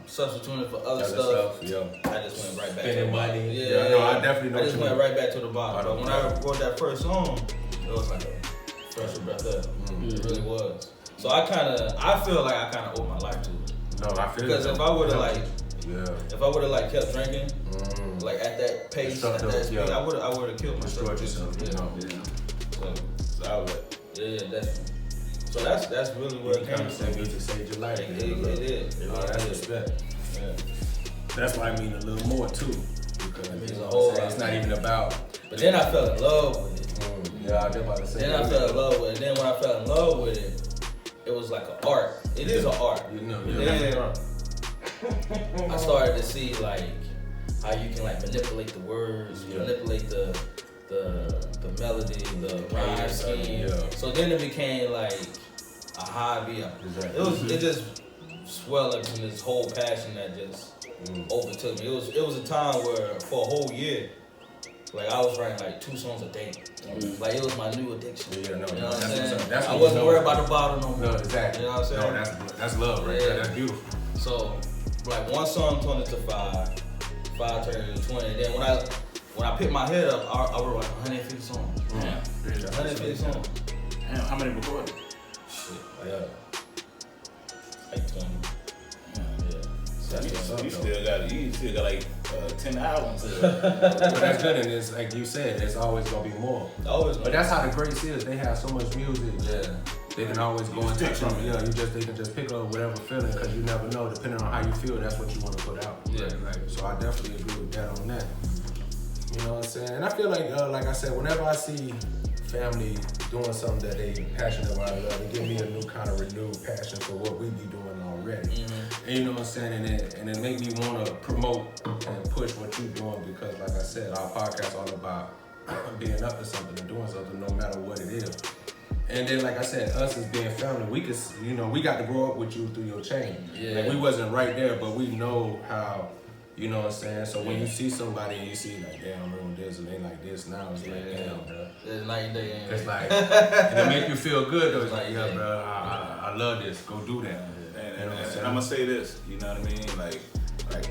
[SPEAKER 4] substituting for other stuff.
[SPEAKER 2] Yeah.
[SPEAKER 4] I just went right back
[SPEAKER 2] Spending
[SPEAKER 4] to the bottom.
[SPEAKER 2] money.
[SPEAKER 4] Yeah,
[SPEAKER 2] No, I definitely know
[SPEAKER 4] I just
[SPEAKER 2] what you
[SPEAKER 4] went
[SPEAKER 2] mean.
[SPEAKER 4] right back to the bottom. But when I wrote that first song, it was like a fresh breath air. It really was. So I feel like I kind of owe my life to it.
[SPEAKER 2] No, I feel
[SPEAKER 4] Because if I would have like kept drinking, like at that pace, at that speed, I would have killed myself.
[SPEAKER 2] Destroyed yourself.
[SPEAKER 4] So yeah, definitely. So that's really where it came from.
[SPEAKER 2] Music saved your life.
[SPEAKER 4] It did.
[SPEAKER 2] That's respect.
[SPEAKER 4] Yeah.
[SPEAKER 2] That's why I mean a little more too. Because
[SPEAKER 4] means
[SPEAKER 2] you know
[SPEAKER 4] a
[SPEAKER 2] what
[SPEAKER 4] whole
[SPEAKER 2] I'm saying?
[SPEAKER 4] lot.
[SPEAKER 2] It's not even about.
[SPEAKER 4] But then I fell in love with it.
[SPEAKER 2] Yeah, I was about to say.
[SPEAKER 4] Then I fell in love with it. Then when I fell in love with it, it was like an art. It is an art.
[SPEAKER 2] You know,
[SPEAKER 4] Then I started to see like how you can like manipulate the words, manipulate the melody, the rhyme scheme. So then it became like a hobby. It just swelled into this whole passion that just overtook me. It was a time where for a whole year, like I was writing like 2 songs a day. Like it was my new addiction. You know what I'm saying? I wasn't worried about the bottle no more.
[SPEAKER 2] No, exactly.
[SPEAKER 4] You know what I'm saying?
[SPEAKER 2] No, that's love right there. That's beautiful.
[SPEAKER 4] So like one song turned into 5 turned into 20. And then when I picked my head up, I wrote like 150 songs. 150 songs.
[SPEAKER 3] Damn, how many recorded?
[SPEAKER 4] Shit, like 20.
[SPEAKER 3] You still got like 10 albums.
[SPEAKER 2] But that's good, and it's like you said, there's always gonna be more. But that's how the greats is. They have so much music.
[SPEAKER 4] Yeah.
[SPEAKER 2] They can always go and touch from it. They can just pick up whatever feeling, because you never know. Depending on how you feel, that's what you want to put out.
[SPEAKER 4] Yeah.
[SPEAKER 2] So I definitely agree with that on that. You know what I'm saying? And I feel like I said, whenever I see family doing something that they passionate about, it give me a new kind of renewed passion for what we be doing already. And you know what I'm saying? And it make me want to promote and push what you're doing, because like I said, our podcast all about being up to something and doing something no matter what it is. And then, like I said, us as being family, we got to grow up with you through your chain.
[SPEAKER 4] Yeah.
[SPEAKER 2] Like we wasn't right there, but we know how, you know what I'm saying? So when you see somebody and you see like, damn, I'm doing this and they like this now, it's like, damn, bro.
[SPEAKER 4] It's night and day.
[SPEAKER 2] It's like, and it make you feel good though. It's like, yeah,
[SPEAKER 4] Yeah.
[SPEAKER 2] bro, I love this. Go do that.
[SPEAKER 3] And I'm gonna say this, you know what I mean? Like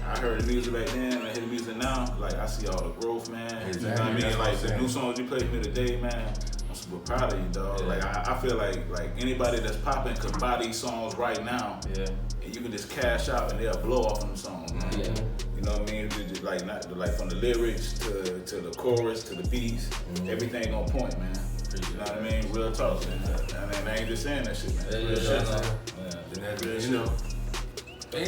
[SPEAKER 3] I heard the music back then, I hear the music now. Like I see all the growth, man.
[SPEAKER 2] Exactly.
[SPEAKER 3] You know what I mean?
[SPEAKER 2] That's what
[SPEAKER 3] Like
[SPEAKER 2] I'm
[SPEAKER 3] the
[SPEAKER 2] saying.
[SPEAKER 3] new songs you played for me today, man. I'm super proud of you, dog.
[SPEAKER 4] Yeah.
[SPEAKER 3] Like I feel like anybody that's popping could buy these songs right now,
[SPEAKER 4] Yeah.
[SPEAKER 3] and you can just cash out and they'll blow off on the songs, man.
[SPEAKER 4] Yeah.
[SPEAKER 3] You know what I mean? Just like from the lyrics to the chorus to the beats, everything on point, man. You know what I mean? Real talk, man. And I ain't just saying that shit, man. Real shit, man.
[SPEAKER 2] And that's, you know.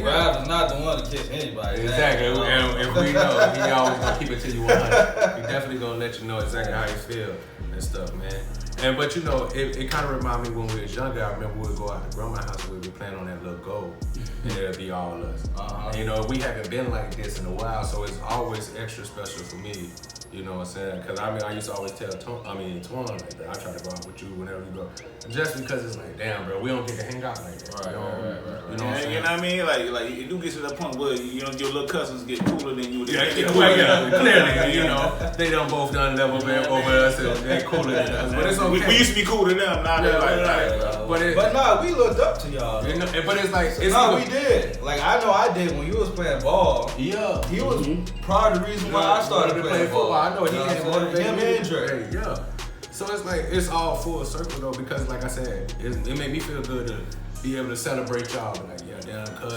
[SPEAKER 4] Rap is not the one to kiss anybody.
[SPEAKER 2] Exactly. And if we know, he always gonna keep it to you 100. He definitely gonna let you know exactly how you feel and stuff, man. But you know, it kind of reminded me when we was younger. I remember we would go out to grandma's house and we'd be playing on that little goal, and it'd be all us. And, you know, we haven't been like this in a while, so it's always extra special for me. You know what I'm saying? Because I mean, I used to always tell Twan, like, I try to go out with you whenever you go, just because it's like, damn, bro, we don't get to hang out like that.
[SPEAKER 4] Right.
[SPEAKER 2] You know what I'm saying?
[SPEAKER 3] You know what I mean? Like you do get to the point where your little cousins get cooler than you.
[SPEAKER 2] Clearly, you know, they done both done level man over us, and they're cooler than us. But it's okay.
[SPEAKER 3] We used to be cool to them, now they're like,
[SPEAKER 4] But nah, we looked up to y'all.
[SPEAKER 2] You know, but it's like, it's
[SPEAKER 4] we did. Like I know I did when you was playing ball.
[SPEAKER 2] Yeah.
[SPEAKER 4] He was part of the reason why I started playing
[SPEAKER 2] football.
[SPEAKER 4] ball.
[SPEAKER 2] I know he had motivated
[SPEAKER 4] him
[SPEAKER 2] me.
[SPEAKER 4] and Dre.
[SPEAKER 2] Yeah. So it's like, it's all full circle though, because like I said, it made me feel good to be able to celebrate y'all. Like, yeah, damn, cuz,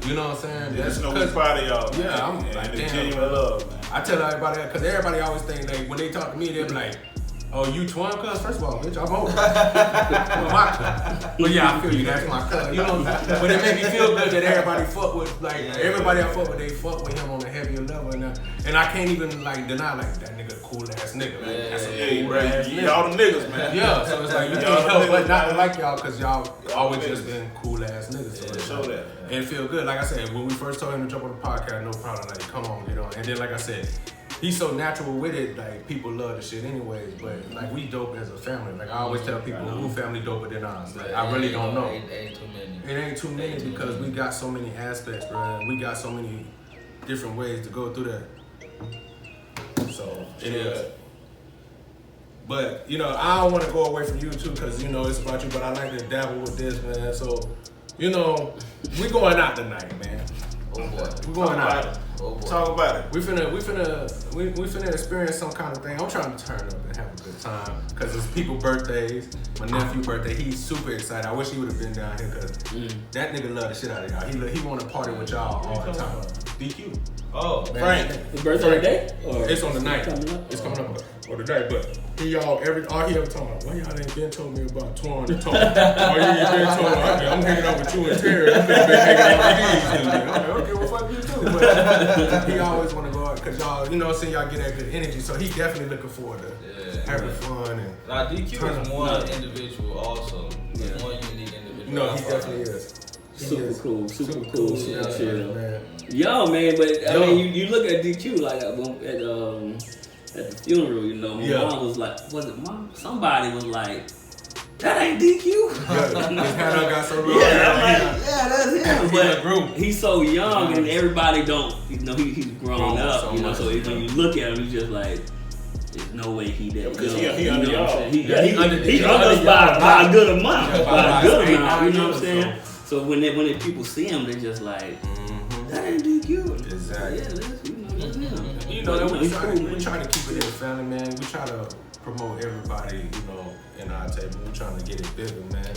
[SPEAKER 2] you know what I'm saying?
[SPEAKER 3] That's no proud of y'all.
[SPEAKER 2] Yeah,
[SPEAKER 3] man.
[SPEAKER 2] I'm
[SPEAKER 3] and
[SPEAKER 2] like,
[SPEAKER 3] the
[SPEAKER 2] damn,
[SPEAKER 3] genuine love, man.
[SPEAKER 2] I tell everybody that, because everybody always think, like, when they talk to me, they be like, oh, you Twan, cuz? First of all, bitch, I'm old. I'm my cuz. But yeah, I feel you, that's my cuz. You know, but it made me feel good that everybody fuck with, like, everybody I fuck with, they fuck with him on a heavier level. And I can't even, like, deny, like, that nigga cool ass nigga, man.
[SPEAKER 3] Yeah,
[SPEAKER 2] That's a
[SPEAKER 3] yeah,
[SPEAKER 2] cool ass
[SPEAKER 3] yeah,
[SPEAKER 2] nigga.
[SPEAKER 3] all them niggas, man.
[SPEAKER 2] Yeah, so it's like you
[SPEAKER 3] Y'all
[SPEAKER 2] can't help
[SPEAKER 3] niggas,
[SPEAKER 2] but not
[SPEAKER 3] man.
[SPEAKER 2] like y'all because y'all always
[SPEAKER 3] niggas.
[SPEAKER 2] just been cool ass niggas. So it's
[SPEAKER 3] show
[SPEAKER 2] like,
[SPEAKER 3] that.
[SPEAKER 2] and it feel good. Like I said, when we first told him to jump on the podcast, no problem. Like, come on, get on. And then, like I said, he's so natural with it. Like, people love the shit anyways. But like, we dope as a family. Like I always tell people, who family doper than ours. Like, I really don't know.
[SPEAKER 4] It ain't too many.
[SPEAKER 2] It ain't too many because we got so many aspects, bro. And we got so many different ways to go through that. So it is. But you know, I don't want to go away from you too, because you know it's about you. But I like to dabble with this, man. So you know, we going out tonight, man.
[SPEAKER 4] Oh boy.
[SPEAKER 2] We going out.
[SPEAKER 4] Oh boy.
[SPEAKER 3] Talk about it.
[SPEAKER 2] We finna experience some kind of thing. I'm trying to turn up and have a good time because it's people's birthdays. My nephew's birthday. He's super excited. I wish he would have been down here because that nigga love the shit out of y'all. He want to party with y'all all the time. DQ.
[SPEAKER 5] Oh,
[SPEAKER 2] Man,
[SPEAKER 6] His birthday today? Or
[SPEAKER 2] it's on the night.
[SPEAKER 6] coming up?
[SPEAKER 2] It's coming up on the night, but all he ever talking about, why y'all ain't been told me about Twan and Twan? Oh, you ain't been told me. I'm hanging out with you and Terry. I'm been hanging out with these. I'm like, okay, well, fuck you too. But he always want to go out because y'all, you know, seeing y'all get that good energy. So he definitely looking forward to having fun. And
[SPEAKER 4] Now DQ is one individual also. One unique individual.
[SPEAKER 2] no, he definitely is.
[SPEAKER 6] Super cool, super chill.
[SPEAKER 2] Man.
[SPEAKER 6] Yo, man, but I mean, you look at DQ like at the funeral, you know, my mom was like, was it mom? Somebody was like, that ain't DQ.
[SPEAKER 2] Yeah, his hat got so long.
[SPEAKER 6] Yeah, I'm like, yeah, that's him. But
[SPEAKER 2] grew.
[SPEAKER 6] he's so young, and everybody don't, you know, he's grown up,
[SPEAKER 2] so
[SPEAKER 6] you know.
[SPEAKER 2] much.
[SPEAKER 6] So when you look at him, you just like, there's no way he that
[SPEAKER 3] Because
[SPEAKER 6] young.
[SPEAKER 3] he
[SPEAKER 6] you
[SPEAKER 3] under
[SPEAKER 6] know what I'm
[SPEAKER 3] y'all.
[SPEAKER 6] saying? He
[SPEAKER 2] under
[SPEAKER 6] under us by a good amount,
[SPEAKER 2] Yeah,
[SPEAKER 6] by a good amount. You know what I'm
[SPEAKER 2] so-
[SPEAKER 6] saying? So when people see him, they just like, that ain't DQ.
[SPEAKER 2] Exactly.
[SPEAKER 6] Yeah, that's, you know, that's him.
[SPEAKER 2] You know,
[SPEAKER 6] But,
[SPEAKER 2] we
[SPEAKER 6] he's
[SPEAKER 2] try to keep it in the family, man. We try to promote everybody, you know, in our table. We're trying to get it bigger, man.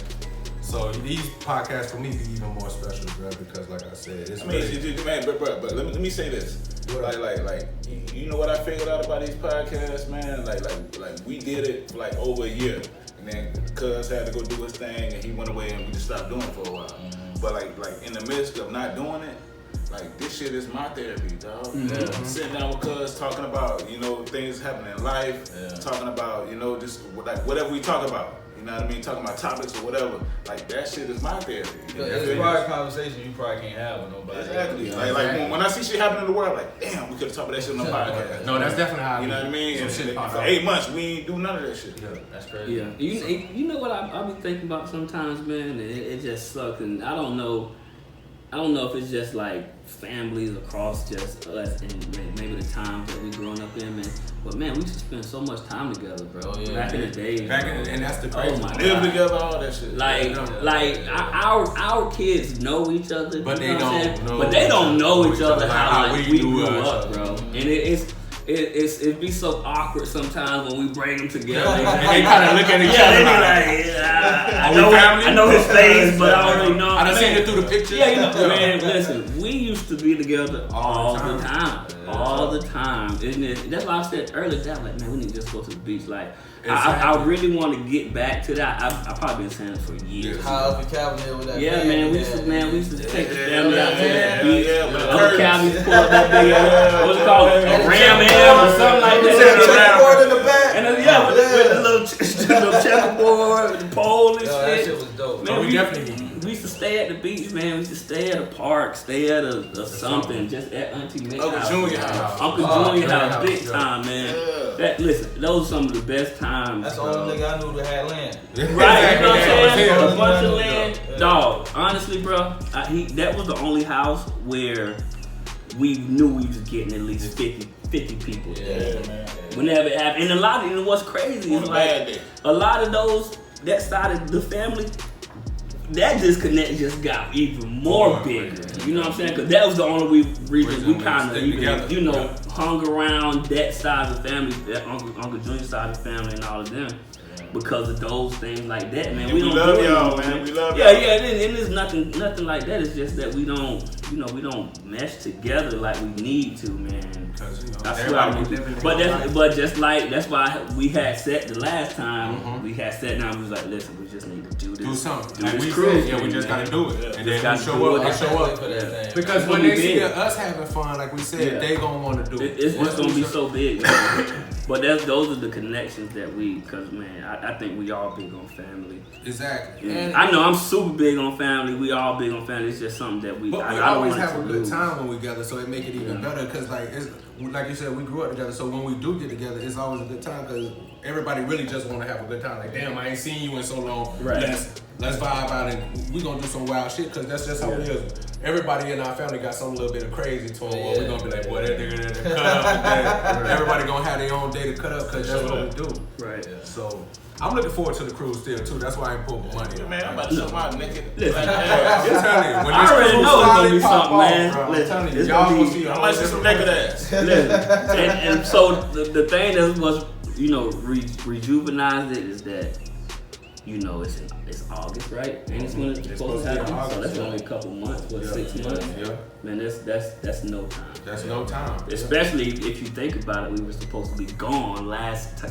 [SPEAKER 2] So these podcasts for me be even more special, bro, because like I said, it's
[SPEAKER 3] Man, but let me say this. Like, you know what I figured out about these podcasts, man? Like we did it for like over a year, and then Cuz had to go do his thing, and he went away, and we just stopped doing it for a while. But like in the midst of not doing it, like this shit is my therapy, dog. Sitting down with Cuz, talking about, you know, things happening in life, talking about, you know, just like whatever we talk about. You know what I mean? Talking about topics or whatever. Like that shit is my therapy.
[SPEAKER 4] It's probably a conversation you probably can't have with nobody.
[SPEAKER 3] Exactly. Like when I see shit happening in the world, like damn, we could have talked about that shit on the podcast.
[SPEAKER 2] no, that's definitely how
[SPEAKER 3] You know what I mean?
[SPEAKER 2] Some
[SPEAKER 3] And
[SPEAKER 2] shit pop
[SPEAKER 3] for
[SPEAKER 2] out.
[SPEAKER 3] 8 months, we ain't do none of that shit.
[SPEAKER 2] Yeah.
[SPEAKER 4] That's crazy.
[SPEAKER 6] Yeah, you know what I be thinking about sometimes, man. It just sucks, and I don't know if it's just like families across just us and maybe the times that we growing up in, man. But man, we used to spend so much time together, bro.
[SPEAKER 4] Oh, yeah,
[SPEAKER 6] Back in the day,
[SPEAKER 2] And that's the crazy.
[SPEAKER 6] Oh my
[SPEAKER 2] part.
[SPEAKER 3] Live together, all that shit.
[SPEAKER 6] Our kids know each other,
[SPEAKER 2] But
[SPEAKER 6] you
[SPEAKER 2] they
[SPEAKER 6] know what I'm
[SPEAKER 2] don't
[SPEAKER 6] saying?
[SPEAKER 2] know
[SPEAKER 6] But they don't know each other
[SPEAKER 2] like
[SPEAKER 6] how we grew
[SPEAKER 2] knew
[SPEAKER 6] up,
[SPEAKER 2] each
[SPEAKER 6] bro.
[SPEAKER 2] other.
[SPEAKER 6] And it be so awkward sometimes when we bring them together.
[SPEAKER 2] And they kind of look at each
[SPEAKER 6] Yeah,
[SPEAKER 2] other
[SPEAKER 6] they
[SPEAKER 2] like,
[SPEAKER 6] be like,
[SPEAKER 2] Are we family?
[SPEAKER 6] I know his face, but I don't really know.
[SPEAKER 2] I done seen
[SPEAKER 6] Man,
[SPEAKER 2] it through the pictures.
[SPEAKER 6] yeah, you know, man, listen, we used to be together all the time.
[SPEAKER 2] Yeah.
[SPEAKER 6] All the time. Isn't it? That's why I said earlier that, like, man, we need to just go to the beach. Like, I
[SPEAKER 2] Exactly.
[SPEAKER 6] really want to get back to that. I've probably been saying it for years.
[SPEAKER 4] How's the Calvin with that?
[SPEAKER 6] Yeah, man, we used to take the family out to
[SPEAKER 3] yeah,
[SPEAKER 6] the beach.
[SPEAKER 3] yeah, with the
[SPEAKER 6] Other
[SPEAKER 3] curtains.
[SPEAKER 6] Calvin used to pull up that big, what's it called? A ram or something like that.
[SPEAKER 5] Checkerboard in the back.
[SPEAKER 6] And with the little checkerboard, the pole and
[SPEAKER 4] That
[SPEAKER 6] shit.
[SPEAKER 4] shit was dope.
[SPEAKER 6] Man,
[SPEAKER 2] we definitely-
[SPEAKER 6] we used to stay at the beach, man. We used to stay at a park, stay at a something, just at Auntie May's
[SPEAKER 3] Uncle
[SPEAKER 6] house.
[SPEAKER 3] Junior house.
[SPEAKER 6] Uncle
[SPEAKER 2] Oh,
[SPEAKER 6] Junior
[SPEAKER 2] yeah,
[SPEAKER 6] house, big
[SPEAKER 2] yeah.
[SPEAKER 6] time, man.
[SPEAKER 3] Yeah.
[SPEAKER 6] Listen, those are some of the best times.
[SPEAKER 4] That's the only nigga I knew that had land.
[SPEAKER 6] Right, you know what I'm
[SPEAKER 2] Yeah,
[SPEAKER 6] saying?
[SPEAKER 2] yeah.
[SPEAKER 6] A bunch of land.
[SPEAKER 4] Yeah.
[SPEAKER 6] Dog, honestly, bro, that was the only house where we knew we was getting at least 50 people.
[SPEAKER 3] Yeah, man.
[SPEAKER 6] Whenever it happened. And and what's crazy
[SPEAKER 3] On
[SPEAKER 6] is
[SPEAKER 3] a
[SPEAKER 6] like,
[SPEAKER 3] bad day.
[SPEAKER 6] a lot of those, that side of the family, that disconnect just got even more bigger. You know what I'm saying? Because that was the only reason we kind of
[SPEAKER 2] stick
[SPEAKER 6] even,
[SPEAKER 2] together.
[SPEAKER 6] you know,
[SPEAKER 2] Yeah.
[SPEAKER 6] hung around that side of the family, that Uncle Junior side of the family and all of them. Because of those things like that, man.
[SPEAKER 3] And we
[SPEAKER 6] don't
[SPEAKER 3] love
[SPEAKER 6] do it
[SPEAKER 3] y'all,
[SPEAKER 6] no more,
[SPEAKER 3] man. We love
[SPEAKER 6] yeah,
[SPEAKER 3] y'all.
[SPEAKER 6] yeah, and there's nothing like that. It's just that we don't, we don't mesh together like we need to, man.
[SPEAKER 2] Because, you know,
[SPEAKER 6] I swear,
[SPEAKER 2] everybody be living their
[SPEAKER 6] but just like that's why we had set the last time.
[SPEAKER 2] Mhm.
[SPEAKER 6] We had set down. We was like, listen, we just need to do this.
[SPEAKER 2] do something.
[SPEAKER 6] Do
[SPEAKER 2] Like
[SPEAKER 6] this
[SPEAKER 2] we
[SPEAKER 6] cruise
[SPEAKER 2] said, yeah, we
[SPEAKER 6] thing,
[SPEAKER 2] just
[SPEAKER 6] man.
[SPEAKER 2] gotta do it.
[SPEAKER 3] Yeah.
[SPEAKER 2] And
[SPEAKER 6] Just
[SPEAKER 2] then we
[SPEAKER 6] gotta
[SPEAKER 2] show
[SPEAKER 6] do
[SPEAKER 2] up,
[SPEAKER 6] it.
[SPEAKER 2] we show up.
[SPEAKER 4] For that thing.
[SPEAKER 2] Because
[SPEAKER 6] It's
[SPEAKER 2] when
[SPEAKER 6] gonna
[SPEAKER 2] they
[SPEAKER 6] be
[SPEAKER 2] see
[SPEAKER 6] big.
[SPEAKER 2] us having fun, like we said,
[SPEAKER 6] Yeah.
[SPEAKER 2] they gonna want to do it.
[SPEAKER 6] It's
[SPEAKER 2] Once
[SPEAKER 6] gonna
[SPEAKER 2] we
[SPEAKER 6] be
[SPEAKER 2] show-
[SPEAKER 6] so big. Man. But those are the connections that because man, I think we all big on family.
[SPEAKER 2] Exactly.
[SPEAKER 6] And I know I'm super big on family. We all big on family. It's just something that
[SPEAKER 2] But we
[SPEAKER 6] I
[SPEAKER 2] always
[SPEAKER 6] don't
[SPEAKER 2] have a
[SPEAKER 6] want
[SPEAKER 2] good
[SPEAKER 6] to
[SPEAKER 2] time when we together, so it make it even better. Cause like you said, we grew up together. So when we do get together, it's always a good time. Cause everybody really just want to have a good time. Like, damn, I ain't seen you in so long.
[SPEAKER 6] Right.
[SPEAKER 2] Let's vibe out and we gonna do some wild shit. Cause that's just how it is. Everybody in our family got some little bit of crazy to them. Well, we gonna be like, boy, that nigga cut up today. Everybody gonna have their own day to cut up. Cause that's what we do.
[SPEAKER 6] Right.
[SPEAKER 2] So I'm looking forward to the cruise still too. That's why I ain't put my money.
[SPEAKER 3] Man, I'm about to show my naked.
[SPEAKER 6] Listen,
[SPEAKER 2] I'm telling you, when
[SPEAKER 6] I
[SPEAKER 2] this
[SPEAKER 6] already
[SPEAKER 2] cruise
[SPEAKER 6] know it's gonna be
[SPEAKER 2] pop
[SPEAKER 6] something,
[SPEAKER 2] off,
[SPEAKER 6] man.
[SPEAKER 2] bro, I'm
[SPEAKER 6] Listen,
[SPEAKER 2] telling you,
[SPEAKER 6] it's
[SPEAKER 2] y'all
[SPEAKER 6] gonna
[SPEAKER 2] gonna
[SPEAKER 6] be-
[SPEAKER 2] see a
[SPEAKER 3] I
[SPEAKER 2] whole
[SPEAKER 3] might see some
[SPEAKER 2] different
[SPEAKER 3] naked ass.
[SPEAKER 6] Listen, and so the thing that was rejuvenized it is that it's August, right? And it's when it's supposed to happen.
[SPEAKER 2] August,
[SPEAKER 6] So that's
[SPEAKER 2] yeah.
[SPEAKER 6] only a couple months, 6 months.
[SPEAKER 2] Yeah.
[SPEAKER 6] Man, that's no time.
[SPEAKER 2] That's no time.
[SPEAKER 6] Especially if you think about it, we were supposed to be gone last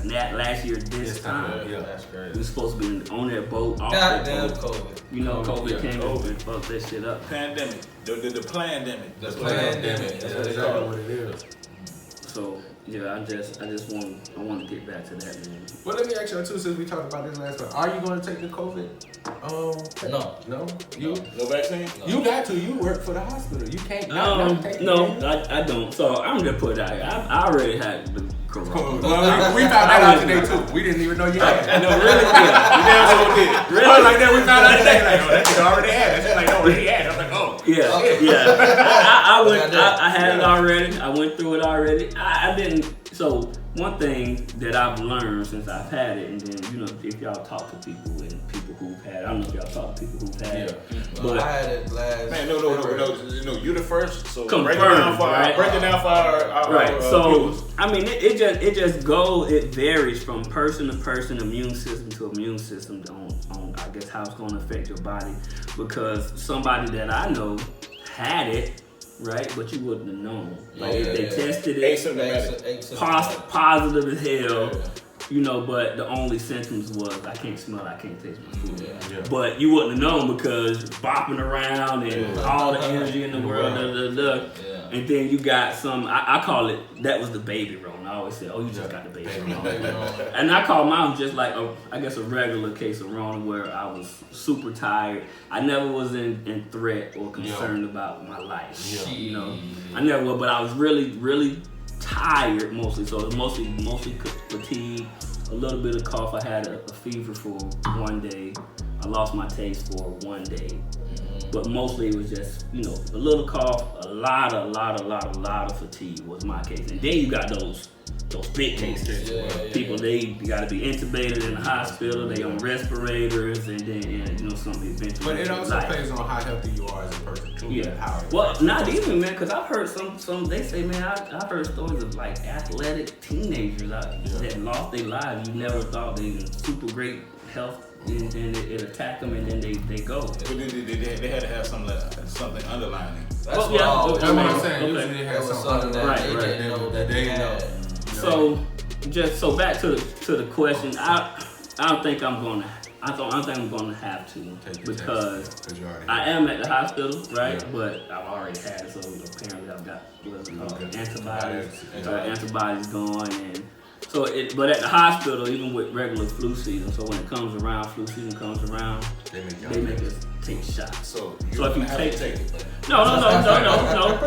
[SPEAKER 6] year this time.
[SPEAKER 2] Yeah.
[SPEAKER 4] That's crazy.
[SPEAKER 6] We were supposed to be on that boat. Off that
[SPEAKER 4] Goddamn
[SPEAKER 6] boat.
[SPEAKER 4] COVID.
[SPEAKER 6] You know, COVID
[SPEAKER 2] Yeah,
[SPEAKER 6] came
[SPEAKER 2] COVID.
[SPEAKER 6] and fucked that shit up.
[SPEAKER 3] Pandemic. The plandemic.
[SPEAKER 4] The
[SPEAKER 3] That's what it is.
[SPEAKER 4] pandemic.
[SPEAKER 3] That's
[SPEAKER 2] That's
[SPEAKER 3] what they
[SPEAKER 2] exactly
[SPEAKER 3] call
[SPEAKER 2] what
[SPEAKER 3] it.
[SPEAKER 2] it is.
[SPEAKER 6] So yeah, I want to get back to that, man.
[SPEAKER 2] Well, let me ask you too, since we talked about this last time. Are you going to take the COVID?
[SPEAKER 4] No.
[SPEAKER 2] You?
[SPEAKER 3] No vaccine?
[SPEAKER 2] You got to. You work for the hospital. You can't not take
[SPEAKER 6] No,
[SPEAKER 2] it.
[SPEAKER 6] I don't. So I'm gonna put it out here. I already had the corona.
[SPEAKER 2] Well, we found that out today too. We didn't even know you had it.
[SPEAKER 6] No, really? Yeah.
[SPEAKER 3] You damn sure did.
[SPEAKER 6] Really?
[SPEAKER 2] Like that, we found out today. Like, oh, that nigga already had it. That's like, oh, he had it. I'm like, oh.
[SPEAKER 6] Yeah. I had it already. I went through it already. I didn't. So one thing that I've learned since I've had it, and then if y'all talk to people and people who've had it, I don't know if y'all talk to people who've had it. But
[SPEAKER 4] I had it last.
[SPEAKER 3] Man, no. You the first. So
[SPEAKER 6] Confirmed,
[SPEAKER 3] break it down for
[SPEAKER 6] right?
[SPEAKER 3] our
[SPEAKER 6] right. So
[SPEAKER 3] viewers.
[SPEAKER 6] I mean, it just goes. It varies from person to person, immune system to immune system on I guess how it's going to affect your body. Because somebody that I know had it, right? But you wouldn't have known. Like they tested it,
[SPEAKER 3] Asymptomatic.
[SPEAKER 6] positive as hell. But the only symptoms was I can't smell, I can't taste my food.
[SPEAKER 2] Yeah.
[SPEAKER 6] But you wouldn't have known because bopping around and all the energy in the world, and then you got some. I call it that was the baby Rona. I always say, oh, you just got the baby Rona. And I call mine just like a regular case of Rona where I was super tired. I never was in threat or concerned about my life.
[SPEAKER 2] Yeah.
[SPEAKER 6] I never was, but I was really, really tired mostly. So it was mostly fatigue, a little bit of cough. I had a fever for one day. I lost my taste for one day. But mostly it was just, a little cough, a lot of fatigue was my case. And then you got those big cases. People, they got to be intubated in the hospital, they on respirators, and then, something eventually.
[SPEAKER 2] But it also depends on how healthy you are as a person too.
[SPEAKER 6] Yeah. Well, not even, man, because I've heard some, they say, man, I've heard stories of like athletic teenagers that lost their lives. You never thought they were super great health. And it attacked them, and then they go.
[SPEAKER 3] They had to have something underlining.
[SPEAKER 4] That's what
[SPEAKER 2] I'm saying.
[SPEAKER 6] Okay.
[SPEAKER 2] Usually it has
[SPEAKER 4] was
[SPEAKER 2] something
[SPEAKER 4] something that
[SPEAKER 6] Right,
[SPEAKER 4] they didn't know that they had.
[SPEAKER 6] So back to the question. I don't think I'm gonna have to because I am at the hospital, right?
[SPEAKER 2] Yeah.
[SPEAKER 6] But I've already had it, so apparently I've got what's it called antibodies going and. So, but at the hospital, even with regular flu season, so when it comes around, flu season comes around, they make us take shots.
[SPEAKER 3] So
[SPEAKER 6] if you take
[SPEAKER 3] it.
[SPEAKER 6] No.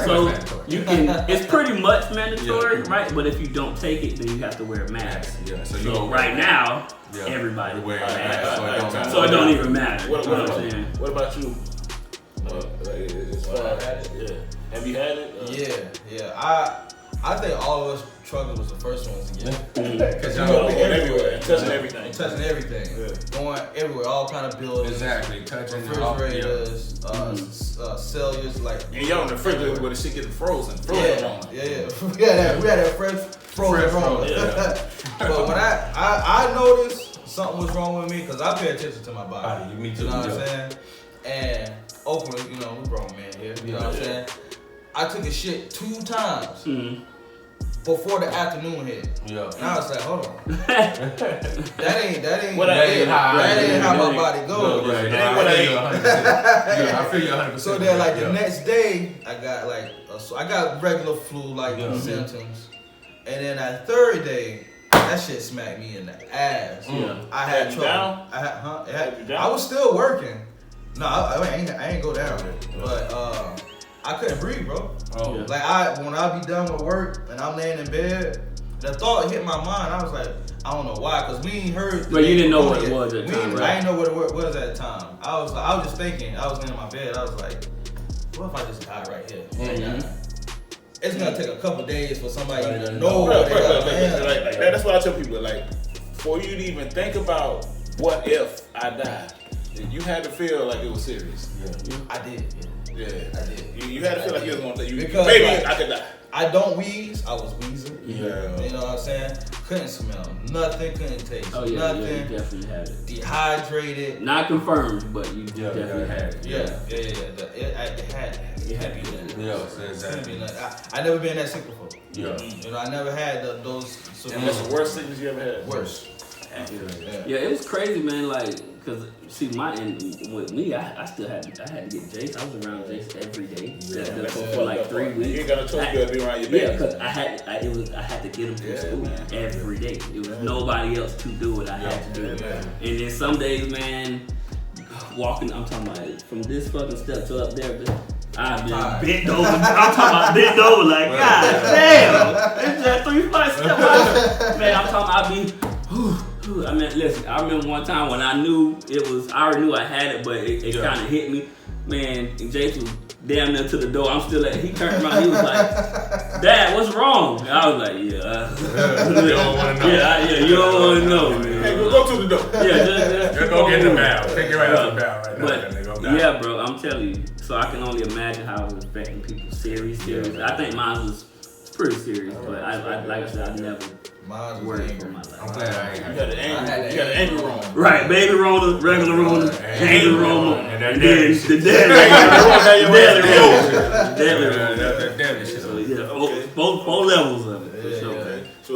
[SPEAKER 6] So you can. It's pretty much mandatory, right? But if you don't take it, then you have to wear a mask.
[SPEAKER 2] Yeah.
[SPEAKER 6] So right now, everybody wears a mask, so it
[SPEAKER 3] So
[SPEAKER 6] don't even matter.
[SPEAKER 3] What
[SPEAKER 6] you know what I'm saying?
[SPEAKER 3] What about you? Have you had it?
[SPEAKER 4] Yeah. I think all of us truckers was the first ones to get it.
[SPEAKER 2] Because
[SPEAKER 3] Going everywhere, touching everything.
[SPEAKER 4] Touching everything.
[SPEAKER 3] Yeah.
[SPEAKER 4] Going everywhere, all kind of buildings.
[SPEAKER 2] Exactly. Touching
[SPEAKER 4] refrigerators, cellulars, like.
[SPEAKER 3] And y'all in the refrigerator where the shit getting frozen.
[SPEAKER 4] Yeah. We had that fresh frozen Rona.
[SPEAKER 3] Yeah.
[SPEAKER 4] But when I noticed something was wrong with me, because I pay attention to my body.
[SPEAKER 2] Me too.
[SPEAKER 4] You know what I'm saying? And Oakland, we grown men here. You know what I'm saying? I took a shit 2 times before the afternoon hit.
[SPEAKER 2] Yeah.
[SPEAKER 4] And I was like, hold on. that ain't how my body goes.
[SPEAKER 2] Right. I feel you 100%.
[SPEAKER 4] So then, like the next day, I got I got regular flu symptoms, and then that third day,
[SPEAKER 5] that shit smacked me in the ass.
[SPEAKER 6] Yeah.
[SPEAKER 5] I had
[SPEAKER 3] you
[SPEAKER 5] trouble.
[SPEAKER 3] down?
[SPEAKER 5] I had, huh? It
[SPEAKER 3] Had you
[SPEAKER 5] had,
[SPEAKER 3] down?
[SPEAKER 5] I was still working. No, I ain't go down. But I couldn't breathe, bro.
[SPEAKER 6] Oh. Yeah.
[SPEAKER 5] Like when I be done with work and I'm laying in bed, the thought hit my mind. I was like, I don't know why, cause we ain't heard.
[SPEAKER 6] But you didn't know what it was at the time, right?
[SPEAKER 5] I didn't know what it was at the time. I was just thinking. I was laying in my bed. I was like, what if I just die right here?
[SPEAKER 6] Mm-hmm.
[SPEAKER 5] It's gonna take a couple days for somebody to know.
[SPEAKER 3] Like, that's what I tell people. Like, before you even think about what if I died, you had to feel like it was serious.
[SPEAKER 5] Yeah. I did.
[SPEAKER 3] Yeah,
[SPEAKER 5] I did.
[SPEAKER 3] You had to feel like you was gonna die.
[SPEAKER 5] Because,
[SPEAKER 3] maybe
[SPEAKER 5] like,
[SPEAKER 3] I could die.
[SPEAKER 5] I don't wheeze. I was wheezing.
[SPEAKER 3] Yeah.
[SPEAKER 5] You know what I'm saying? Couldn't smell nothing. Couldn't taste nothing.
[SPEAKER 6] Yeah, you definitely had it.
[SPEAKER 5] Dehydrated.
[SPEAKER 6] Not confirmed, but you definitely had it.
[SPEAKER 5] Yeah. It had to be that.
[SPEAKER 2] Yeah, exactly.
[SPEAKER 5] I never been that sick before.
[SPEAKER 2] Yeah.
[SPEAKER 5] You know, I never had those.
[SPEAKER 3] And that's the worst sickness you ever had?
[SPEAKER 5] Worst.
[SPEAKER 6] Yeah, it was crazy, man. Like, cause see, with me, I still had to get Jace. I was around Jace every day for like 3 weeks.
[SPEAKER 3] You ain't got no choice but to be around your baby.
[SPEAKER 6] Yeah, cause I had to get him to school every day. It was nobody else to do it. I had to do it. And then some days, man, walking. I'm talking about from this fucking step to up there. I've been bent over. I'm talking about bent over like, God damn. It's just 3 flights step out. Man, I'm talking about I mean, listen, I remember one time when I already knew I had it, but it kind of hit me. Man, and Jason was damn near to the door. I'm still he turned around, he was like, Dad, what's wrong? And I was like, you don't want to know. Yeah, you don't want to know, man.
[SPEAKER 3] Hey, go to the door.
[SPEAKER 6] Yeah, just
[SPEAKER 2] go get the barrel. Take your right out the barrel right now.
[SPEAKER 6] But, yeah, bro, I'm telling you. So I can only imagine how it was affecting people. Serious. I think mine was pretty serious, but I like I said, I never worried for my life.
[SPEAKER 2] I'm glad I ain't
[SPEAKER 3] You got the angry room.
[SPEAKER 6] Right, baby Rona, regular Rona, angry Rona, and then the deadly shit. So yeah, four levels of it. For sure.
[SPEAKER 3] Okay. So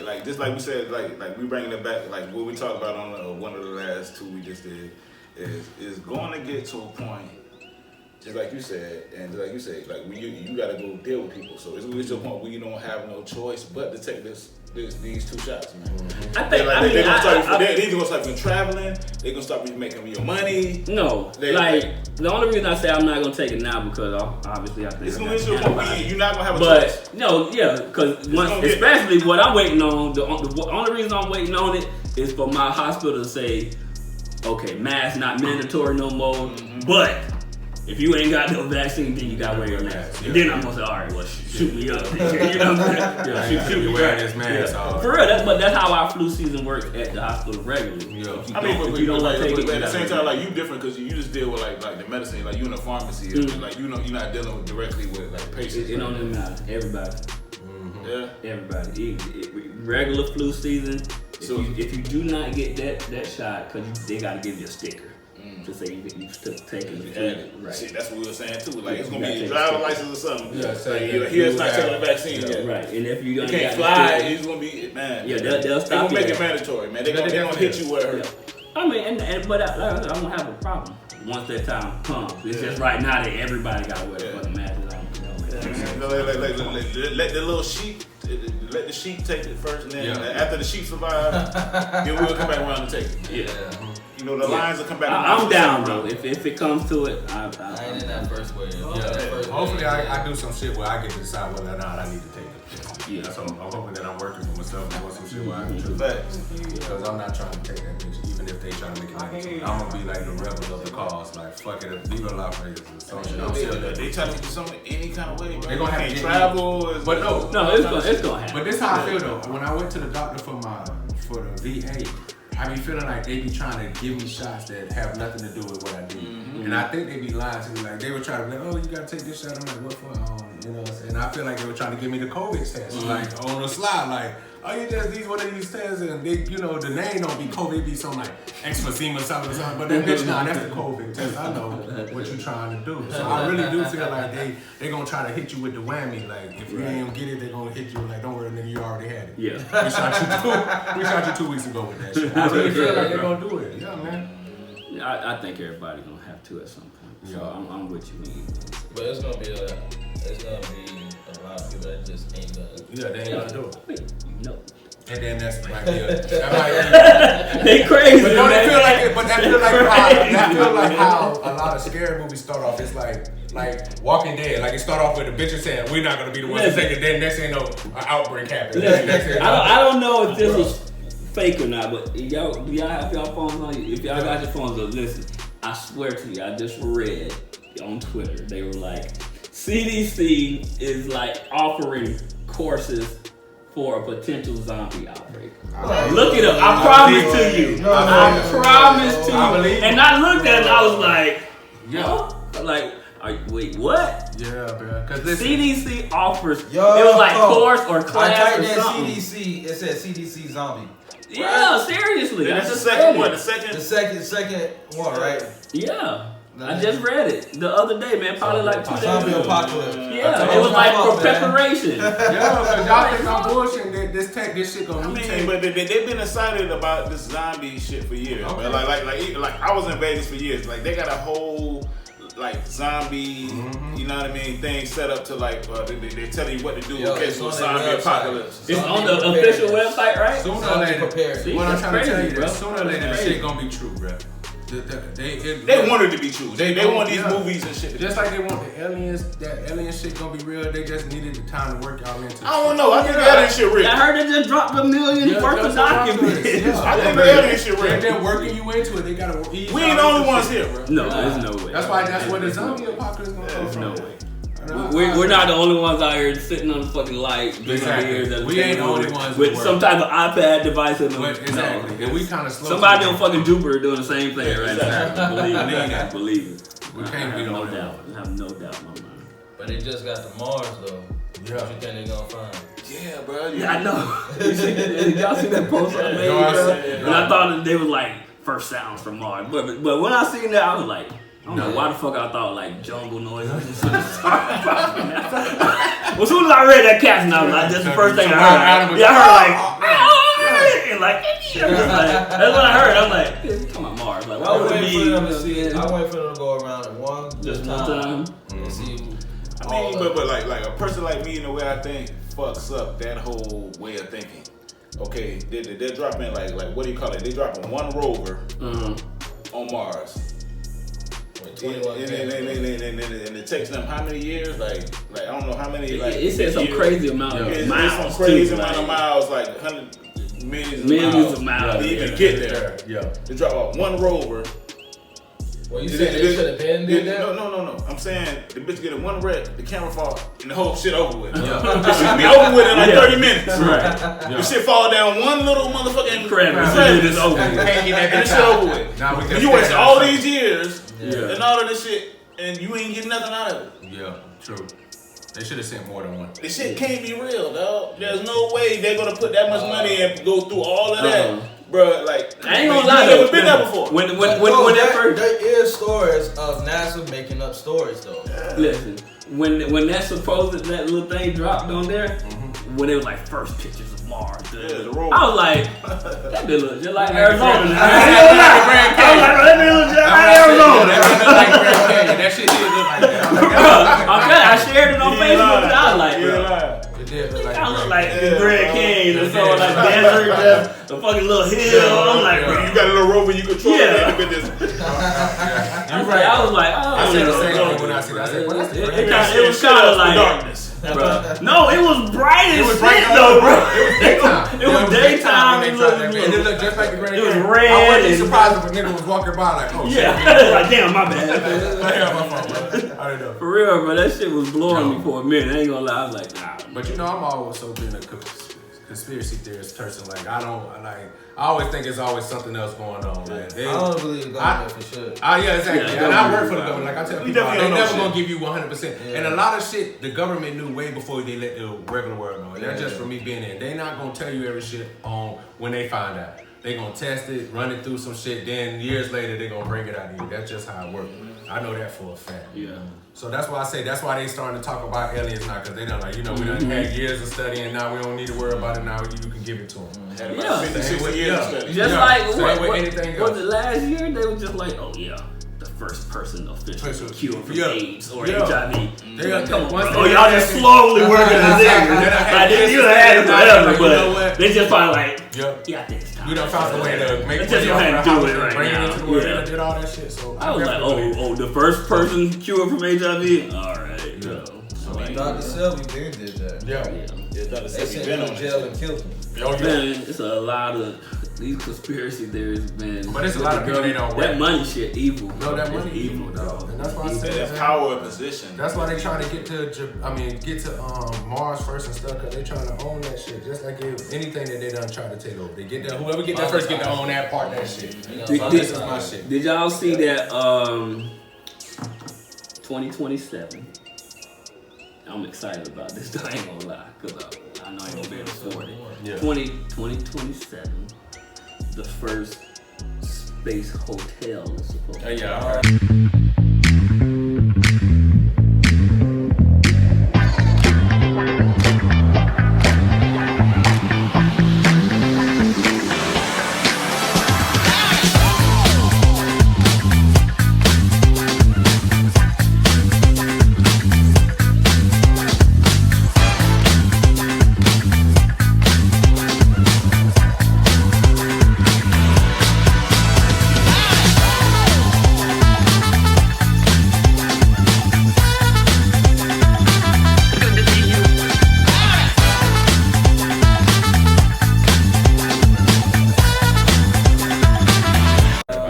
[SPEAKER 3] like just like we said, like we bringing it back, like what we talked about on one of the last 2 we just did, is going to get to a point. Just like you said, like when you gotta go deal with people. So it's going to get to a point where you don't have no choice but to take these 2 shots, man.
[SPEAKER 6] I think
[SPEAKER 3] they're gonna start from traveling. They're gonna start making your money.
[SPEAKER 6] No, the only reason I say I'm not gonna take it now because obviously I think
[SPEAKER 3] it's gonna get to a point where you're not gonna have a choice.
[SPEAKER 6] But no, yeah, because especially what I'm waiting on. The only reason I'm waiting on it is for my hospital to say, okay, mask not mandatory no more, but if you ain't got no vaccine, then you gotta wear your mask. And then I'm gonna say, all right, well, shoot me up. You know what I'm saying? Shoot me
[SPEAKER 2] wearing this mask.
[SPEAKER 6] For real, but that's how our flu season works at the hospital regularly.
[SPEAKER 2] Yeah.
[SPEAKER 6] If you don't want to take it,
[SPEAKER 3] at the same time, like you different because you just deal with like the medicine, like you in a pharmacy, like you're not dealing directly with like patients.
[SPEAKER 6] It don't even matter. Everybody.
[SPEAKER 3] Yeah.
[SPEAKER 6] Everybody. Regular flu season. If you do not get that shot, because they gotta give you a sticker. To say you took it. Right.
[SPEAKER 3] See, that's what we were saying too. Like it's gonna be a driver's license or something.
[SPEAKER 2] Yeah, so
[SPEAKER 3] he's not taking the vaccine yet.
[SPEAKER 6] Right. And if you
[SPEAKER 3] can't fly, it's gonna be
[SPEAKER 6] Yeah, they'll stop.
[SPEAKER 3] They're gonna make it mandatory, man. They're gonna hit you where it hurts.
[SPEAKER 6] I mean, but I don't have a problem once that time comes. It's just right now that everybody got to wear the fucking mask.
[SPEAKER 3] Let the little sheep. Let the sheep take it first, and then after the sheep survive, then we'll come back around and take it.
[SPEAKER 6] Yeah.
[SPEAKER 3] You know, the lions will come back.
[SPEAKER 6] I'm down though. If it comes to it,
[SPEAKER 5] I ain't in that first wave.
[SPEAKER 2] Hopefully, I do some shit where I get to decide whether or not I need to take it.
[SPEAKER 6] Yeah.
[SPEAKER 2] So I'm hoping that I'm working for myself and doing some shit where I can do
[SPEAKER 3] Facts.
[SPEAKER 2] Because I'm not trying to take that bitch, even if they try to make it mandatory. I'm gonna be like the rebel of the cause, like fuck it, leave it alive for
[SPEAKER 3] They try to do something any kind of way, bro.
[SPEAKER 2] They gonna have to
[SPEAKER 3] travel.
[SPEAKER 2] But no,
[SPEAKER 6] it's gonna happen.
[SPEAKER 2] But this how I feel though. When I went to the doctor for the VA, I be feeling like they be trying to give me shots that have nothing to do with what I do. And I think they be lying to me. Like, they were trying to be like, oh, you gotta take this shot. I'm like, what for? You know what I'm saying? And I feel like they were trying to give me the COVID test. Like, on the slide, like, oh, you just these one of these tests, and they, you know, the name don't be COVID, it be some like emphysema or something. But that bitch, nah, that's the COVID test. I know what you're trying to do. So I really do feel like they gonna try to hit you with the whammy. Like, if you ain't gonna get it, they gonna hit you like, don't worry, nigga, you already had it.
[SPEAKER 6] Yeah.
[SPEAKER 2] We shot you 2 weeks ago with that shit. I really feel like they're gonna do it. Yeah, man.
[SPEAKER 6] I think everybody gonna have to at some point. So I'm with you, man.
[SPEAKER 5] But it's gonna be a lot of people that just ain't gonna.
[SPEAKER 2] Yeah, they ain't gonna do it.
[SPEAKER 6] No.
[SPEAKER 2] And then that might be
[SPEAKER 6] They crazy.
[SPEAKER 2] But don't
[SPEAKER 6] man.
[SPEAKER 2] it feel like it? But that feel like how a lot of scary movies start off. It's like Walking Dead. Like it start off with the bitches saying we're not gonna be the ones to take it. Then next thing you know, an outbreak happens.
[SPEAKER 6] I don't know if this was fake or not, but do y'all have y'all phones on you? If y'all got your phones on, listen. I swear to you, I just read on Twitter. They were like, CDC is like offering courses for a potential zombie outbreak. Look it up. I promise to you. I promise to you. And I looked at it, I was like, like, wait, what?
[SPEAKER 2] Yeah, bro. Because
[SPEAKER 6] CDC offers. It was like course or class
[SPEAKER 5] I typed
[SPEAKER 6] or
[SPEAKER 5] in
[SPEAKER 6] something.
[SPEAKER 5] CDC. It said CDC zombie.
[SPEAKER 6] Yeah, seriously.
[SPEAKER 3] That's the second one. The
[SPEAKER 5] second one, right?
[SPEAKER 6] Yeah. I just read it the other day, man. Probably like 2 days
[SPEAKER 5] Zombie
[SPEAKER 6] ago.
[SPEAKER 5] apocalypse.
[SPEAKER 6] Yeah, it was like for preparation.
[SPEAKER 2] Yo, because y'all think I'm bullshitting. This shit gonna mutate.
[SPEAKER 3] But they've been excited about this zombie shit for years.
[SPEAKER 2] Okay.
[SPEAKER 3] Like I was in Vegas for years. Like they got a whole like zombie, you know what I mean, thing set up to like they tell you what to do in case of a zombie apocalypse.
[SPEAKER 6] It's on the official website, right?
[SPEAKER 2] Sooner or later,
[SPEAKER 6] See,
[SPEAKER 2] what I'm
[SPEAKER 6] that's
[SPEAKER 2] trying to tell
[SPEAKER 6] crazy,
[SPEAKER 2] you,
[SPEAKER 6] bro.
[SPEAKER 2] that sooner or later, this shit gonna be true, bro.
[SPEAKER 3] They want it to be true. They want these movies and shit.
[SPEAKER 2] Just like they want the aliens, that alien shit gonna be real. They just needed the time to work out into.
[SPEAKER 3] I don't know. I think the alien shit real.
[SPEAKER 6] I heard they just dropped $1 million worth of documents.
[SPEAKER 3] I think the alien shit real.
[SPEAKER 2] They're working you into it. They gotta ease.
[SPEAKER 3] We ain't the only ones here, bro.
[SPEAKER 6] No, there's no way.
[SPEAKER 2] That's where the zombie apocalypse gonna come
[SPEAKER 6] There's
[SPEAKER 2] from.
[SPEAKER 6] no way. We're not the only ones out here sitting on the fucking light.
[SPEAKER 2] Exactly. We ain't the only ones
[SPEAKER 6] with some type of iPad device in them.
[SPEAKER 2] Exactly. And we kind of slow.
[SPEAKER 6] Somebody on fucking Jupiter doing the same thing right now. Believe it.
[SPEAKER 2] We can't be the
[SPEAKER 6] no
[SPEAKER 2] only
[SPEAKER 6] doubt. I have no doubt in my mind.
[SPEAKER 5] But they just got the Mars though.
[SPEAKER 2] Yeah.
[SPEAKER 5] What you think they gonna find?
[SPEAKER 3] Yeah, bro.
[SPEAKER 6] Yeah, I know. Y'all see that post I made? And I thought that they was like first sounds from Mars. But when I seen that, I was like, I don't know why the fuck I thought like jungle noises and shit. Well, as soon as I read that caption, I was like, that's the first thing I heard. Yeah, I heard like, that's what I heard. I'm like, come on, Mars. Like, why would it be?
[SPEAKER 5] I wait for them to go around at one time. And see.
[SPEAKER 3] I mean, but like a person like me, in the way I think, fucks up that whole way of thinking. Okay, they're dropping like what do you call it? They're dropping one rover on Mars. And it takes them how many years? Like I don't know how many. Like
[SPEAKER 6] it said some crazy amount of miles.
[SPEAKER 3] Some crazy amount of miles, like millions of miles to even get there.
[SPEAKER 2] Yeah.
[SPEAKER 3] They drop off one rover.
[SPEAKER 5] Well, you said they should have been did that?
[SPEAKER 3] No. I'm saying the bitch get in one wreck, the camera fall, and the whole shit over with. It should be over with in like 30 minutes.
[SPEAKER 6] Right.
[SPEAKER 3] The shit fall down one little motherfucking
[SPEAKER 6] crevice. It's over.
[SPEAKER 3] And the shit over with. You wasted all these years and all of this shit, and you ain't getting nothing out of it.
[SPEAKER 2] Yeah, true. They should have sent more than one.
[SPEAKER 3] This shit can't be real, dog. There's no way they're gonna put that much money and go through all of that. Bro, like
[SPEAKER 6] I ain't gonna lie,
[SPEAKER 3] you never been there before.
[SPEAKER 6] When that first
[SPEAKER 5] there is stories of NASA making up stories though.
[SPEAKER 6] Listen, when that little thing dropped on there, when it was like first pictures of Mars,
[SPEAKER 3] the
[SPEAKER 6] I was like, that bitch look just like Arizona.
[SPEAKER 2] That shit did look like that.
[SPEAKER 6] I shared it on Facebook. I was like,
[SPEAKER 2] I
[SPEAKER 6] look like the Grand Canyon or something like desert, just a fucking little hill. I'm like,
[SPEAKER 3] you got a little rover you control.
[SPEAKER 6] Yeah.
[SPEAKER 3] Look at this.
[SPEAKER 6] I was like, oh.
[SPEAKER 2] I said the same thing when I said, what is this?
[SPEAKER 6] It was kind of like
[SPEAKER 3] darkness.
[SPEAKER 6] Bro. No, it was bright as shit though, bro. It was daytime.
[SPEAKER 2] And it looked just like the Grand
[SPEAKER 6] It was
[SPEAKER 2] Canyon.
[SPEAKER 6] red.
[SPEAKER 2] I wouldn't be surprised if a nigga was walking by like, oh shit.
[SPEAKER 6] Yeah, like damn, my bad.
[SPEAKER 2] My fault, bro. I don't know.
[SPEAKER 6] For real, bro, that shit was blowing me for a minute. I ain't gonna lie, I was like, nah.
[SPEAKER 2] But you know, I'm always so been a conspiracy theorist person. Like I always think there's always something else going on. Like,
[SPEAKER 5] I don't believe the government for sure.
[SPEAKER 2] Yeah, exactly.
[SPEAKER 6] Yeah,
[SPEAKER 2] and I work for the government. Like I tell people, they never
[SPEAKER 3] shit.
[SPEAKER 2] gonna give you 100%.
[SPEAKER 5] Yeah.
[SPEAKER 2] And a lot of shit, the government knew way before they let the regular world know. And that's just for me being in. They not gonna tell you every shit on when they find out. They gonna test it, run it through some shit. Then years later, they gonna bring it out of you. That's just how it works. I know that for a fact.
[SPEAKER 6] Yeah.
[SPEAKER 2] So that's why I say that's why they starting to talk about aliens now, because they done like, we done had years of studying, now we don't need to worry about it now, you can give it to them.
[SPEAKER 6] Yeah.
[SPEAKER 3] Same way,
[SPEAKER 6] Just like
[SPEAKER 2] anything
[SPEAKER 6] was it last year? They were just like, oh yeah, the first person official
[SPEAKER 2] Person.
[SPEAKER 6] cure from
[SPEAKER 2] Yeah.
[SPEAKER 6] AIDS or
[SPEAKER 2] Yeah.
[SPEAKER 6] HIV.
[SPEAKER 2] They got
[SPEAKER 6] Come on,
[SPEAKER 2] once
[SPEAKER 6] bro.
[SPEAKER 2] they
[SPEAKER 6] Y'all
[SPEAKER 2] had
[SPEAKER 6] just
[SPEAKER 2] that
[SPEAKER 6] slowly
[SPEAKER 2] shit-
[SPEAKER 6] working the
[SPEAKER 2] Then I
[SPEAKER 6] niggas.
[SPEAKER 2] had
[SPEAKER 6] Like, you
[SPEAKER 2] this
[SPEAKER 6] had it
[SPEAKER 2] and that,
[SPEAKER 6] forever,
[SPEAKER 2] like, you know
[SPEAKER 6] but
[SPEAKER 2] what?
[SPEAKER 6] they just probably like,
[SPEAKER 2] Yep.
[SPEAKER 6] yeah, I think it's time.
[SPEAKER 2] We done found a way to make
[SPEAKER 6] Let's
[SPEAKER 2] money
[SPEAKER 6] just go
[SPEAKER 2] off
[SPEAKER 6] ahead
[SPEAKER 2] the
[SPEAKER 6] and do
[SPEAKER 2] house
[SPEAKER 6] it
[SPEAKER 2] and
[SPEAKER 6] right
[SPEAKER 2] bring it
[SPEAKER 6] now.
[SPEAKER 2] into the world.
[SPEAKER 6] Yeah.
[SPEAKER 2] They did all that shit. So
[SPEAKER 6] I was like,
[SPEAKER 2] definitely believe
[SPEAKER 6] oh, the first person cured from HIV? Alright, yo. So, like,
[SPEAKER 5] Dr. Selby been did that.
[SPEAKER 2] Yeah.
[SPEAKER 3] Yeah, Dr.
[SPEAKER 5] They
[SPEAKER 3] Sebi
[SPEAKER 5] sent
[SPEAKER 3] been
[SPEAKER 5] him
[SPEAKER 3] on
[SPEAKER 5] to jail
[SPEAKER 3] that
[SPEAKER 5] and
[SPEAKER 3] shit.
[SPEAKER 5] killed him.
[SPEAKER 2] Oh, yeah.
[SPEAKER 6] man, it's a lot of these conspiracy theories, man.
[SPEAKER 2] But it's a lot of people they don't
[SPEAKER 6] That
[SPEAKER 2] rap.
[SPEAKER 6] money shit evil.
[SPEAKER 2] No,
[SPEAKER 6] bro.
[SPEAKER 2] that
[SPEAKER 6] It's
[SPEAKER 2] money
[SPEAKER 6] evil, dog.
[SPEAKER 2] And that's why I said
[SPEAKER 3] That
[SPEAKER 2] that.
[SPEAKER 3] power of position.
[SPEAKER 2] That's why they trying to get to Mars first and stuff, because they trying to own that shit. Just like anything that they done try to take over. They get that, whoever get that first get to own that part of that shit. So this is my shit.
[SPEAKER 6] Did y'all see that 2027? I'm excited about this, though, I ain't gonna lie, because I know I ain't gonna be able to afford it.
[SPEAKER 2] Yeah.
[SPEAKER 6] 2027, the first space hotel is supposed to
[SPEAKER 2] Yeah, I heard.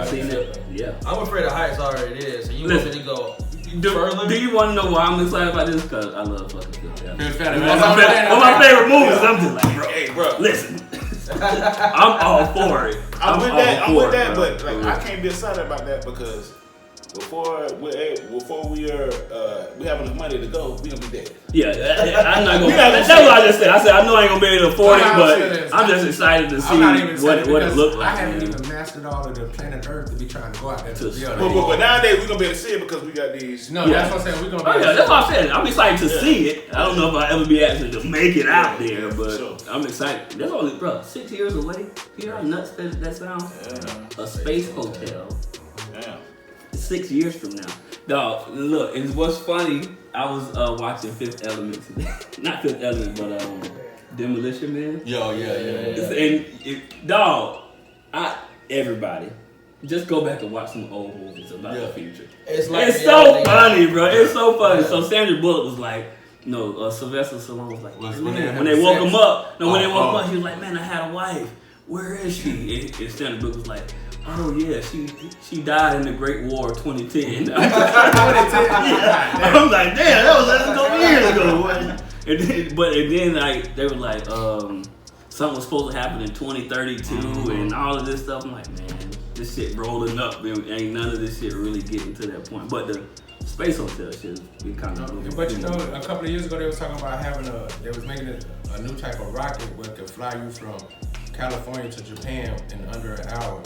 [SPEAKER 6] seen it. Yeah.
[SPEAKER 5] I'm afraid of heights already is. And you want me to go further?
[SPEAKER 6] Do you want to know why I'm excited about this? Because I love fucking Fifth Element.
[SPEAKER 2] Fifth Element.
[SPEAKER 6] One of my favorite movies. I'm just like, bro,
[SPEAKER 3] Hey, bro.
[SPEAKER 6] listen. I'm all for it.
[SPEAKER 3] I'm with
[SPEAKER 6] all
[SPEAKER 3] that,
[SPEAKER 6] for it,
[SPEAKER 3] but
[SPEAKER 6] bro.
[SPEAKER 3] like I can't be excited about that because before we have enough money to go, we gonna be dead.
[SPEAKER 6] Yeah, I'm not gonna.
[SPEAKER 3] We not gonna
[SPEAKER 6] That's
[SPEAKER 3] see
[SPEAKER 6] what I just said. I said I know I ain't gonna be able to afford it,
[SPEAKER 2] I'm not
[SPEAKER 6] but
[SPEAKER 2] saying that.
[SPEAKER 6] I'm just excited to see
[SPEAKER 2] I'm not even
[SPEAKER 6] what
[SPEAKER 2] saying
[SPEAKER 6] it looked like.
[SPEAKER 2] I haven't
[SPEAKER 6] man.
[SPEAKER 2] even mastered all of the planet Earth to be trying to go out there to be able to
[SPEAKER 3] But nowadays we gonna be able to see it because we got these.
[SPEAKER 2] No,
[SPEAKER 6] Yeah.
[SPEAKER 2] that's what I'm saying. We're gonna be
[SPEAKER 6] Oh
[SPEAKER 2] able
[SPEAKER 6] yeah,
[SPEAKER 2] to
[SPEAKER 6] that's what I said. I'm excited to see it. I don't know if I'll ever be actually to make it out there, but
[SPEAKER 3] sure.
[SPEAKER 6] I'm excited. That's only, bro, 6 years away. You know how nuts that sounds?
[SPEAKER 3] Yeah.
[SPEAKER 6] A space hotel.
[SPEAKER 3] Damn.
[SPEAKER 6] 6 years from now. Dog, look, and what's funny, I was watching Fifth Element today. Not Fifth Element, but Demolition Man.
[SPEAKER 2] Yo, yeah.
[SPEAKER 6] And dog, everybody, just go back and watch some old movies about the future.
[SPEAKER 5] It's like
[SPEAKER 6] It's so funny, bro. It's so funny. So Sandra Bullock was like, Sylvester Stallone was like, when they woke him up, when they woke him up, he was like, man, I had a wife. Where is she? And Sandra Bullock was like, oh yeah, she died in the Great War of 2010. Yeah. I was like, damn, that was a couple years ago. And then like they were like, something was supposed to happen in 2032 and all of this stuff. I'm like, man, this shit rolling up. Man, ain't none of this shit really getting to that point. But the space hotel shit is kind of.
[SPEAKER 2] But you know, a couple of years ago they was talking about they was making a new type of rocket where it could fly you from California to Japan in under an hour.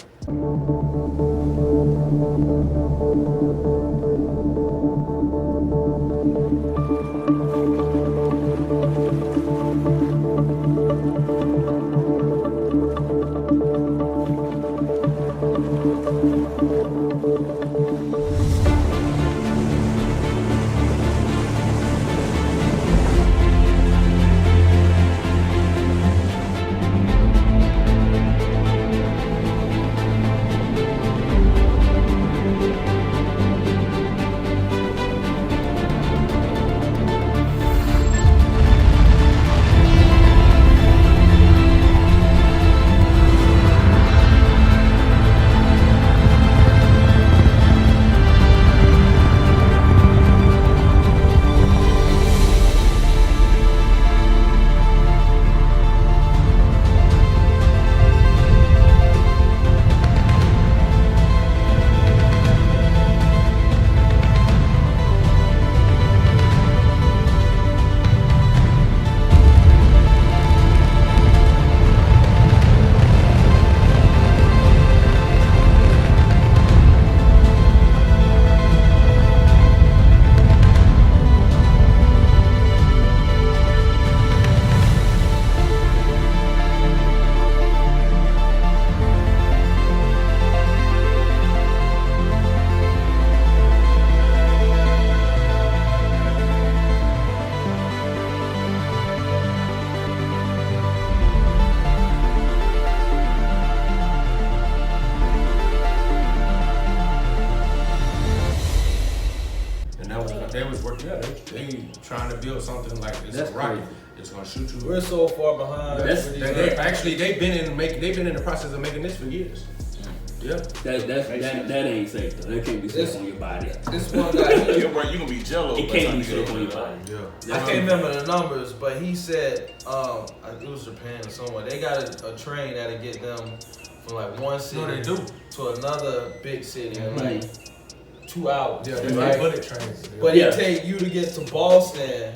[SPEAKER 2] it's working. Yeah, they trying to build something like it's
[SPEAKER 6] That's
[SPEAKER 2] a rocket.
[SPEAKER 6] crazy.
[SPEAKER 2] It's gonna shoot you.
[SPEAKER 5] We're so far behind.
[SPEAKER 2] They've been in the process of making this for years. Yeah.
[SPEAKER 6] That ain't safe though. That can't be safe on your body.
[SPEAKER 5] This one guy,
[SPEAKER 3] You gonna be jello.
[SPEAKER 6] It can't be safe on your body.
[SPEAKER 2] Yeah.
[SPEAKER 5] I can't remember the numbers, but he said, it was Japan or somewhere. They got a train that'll get them from like one city to another big city in like 2 hours.
[SPEAKER 2] Yeah, they bullet trains.
[SPEAKER 5] But it take you to get to Boston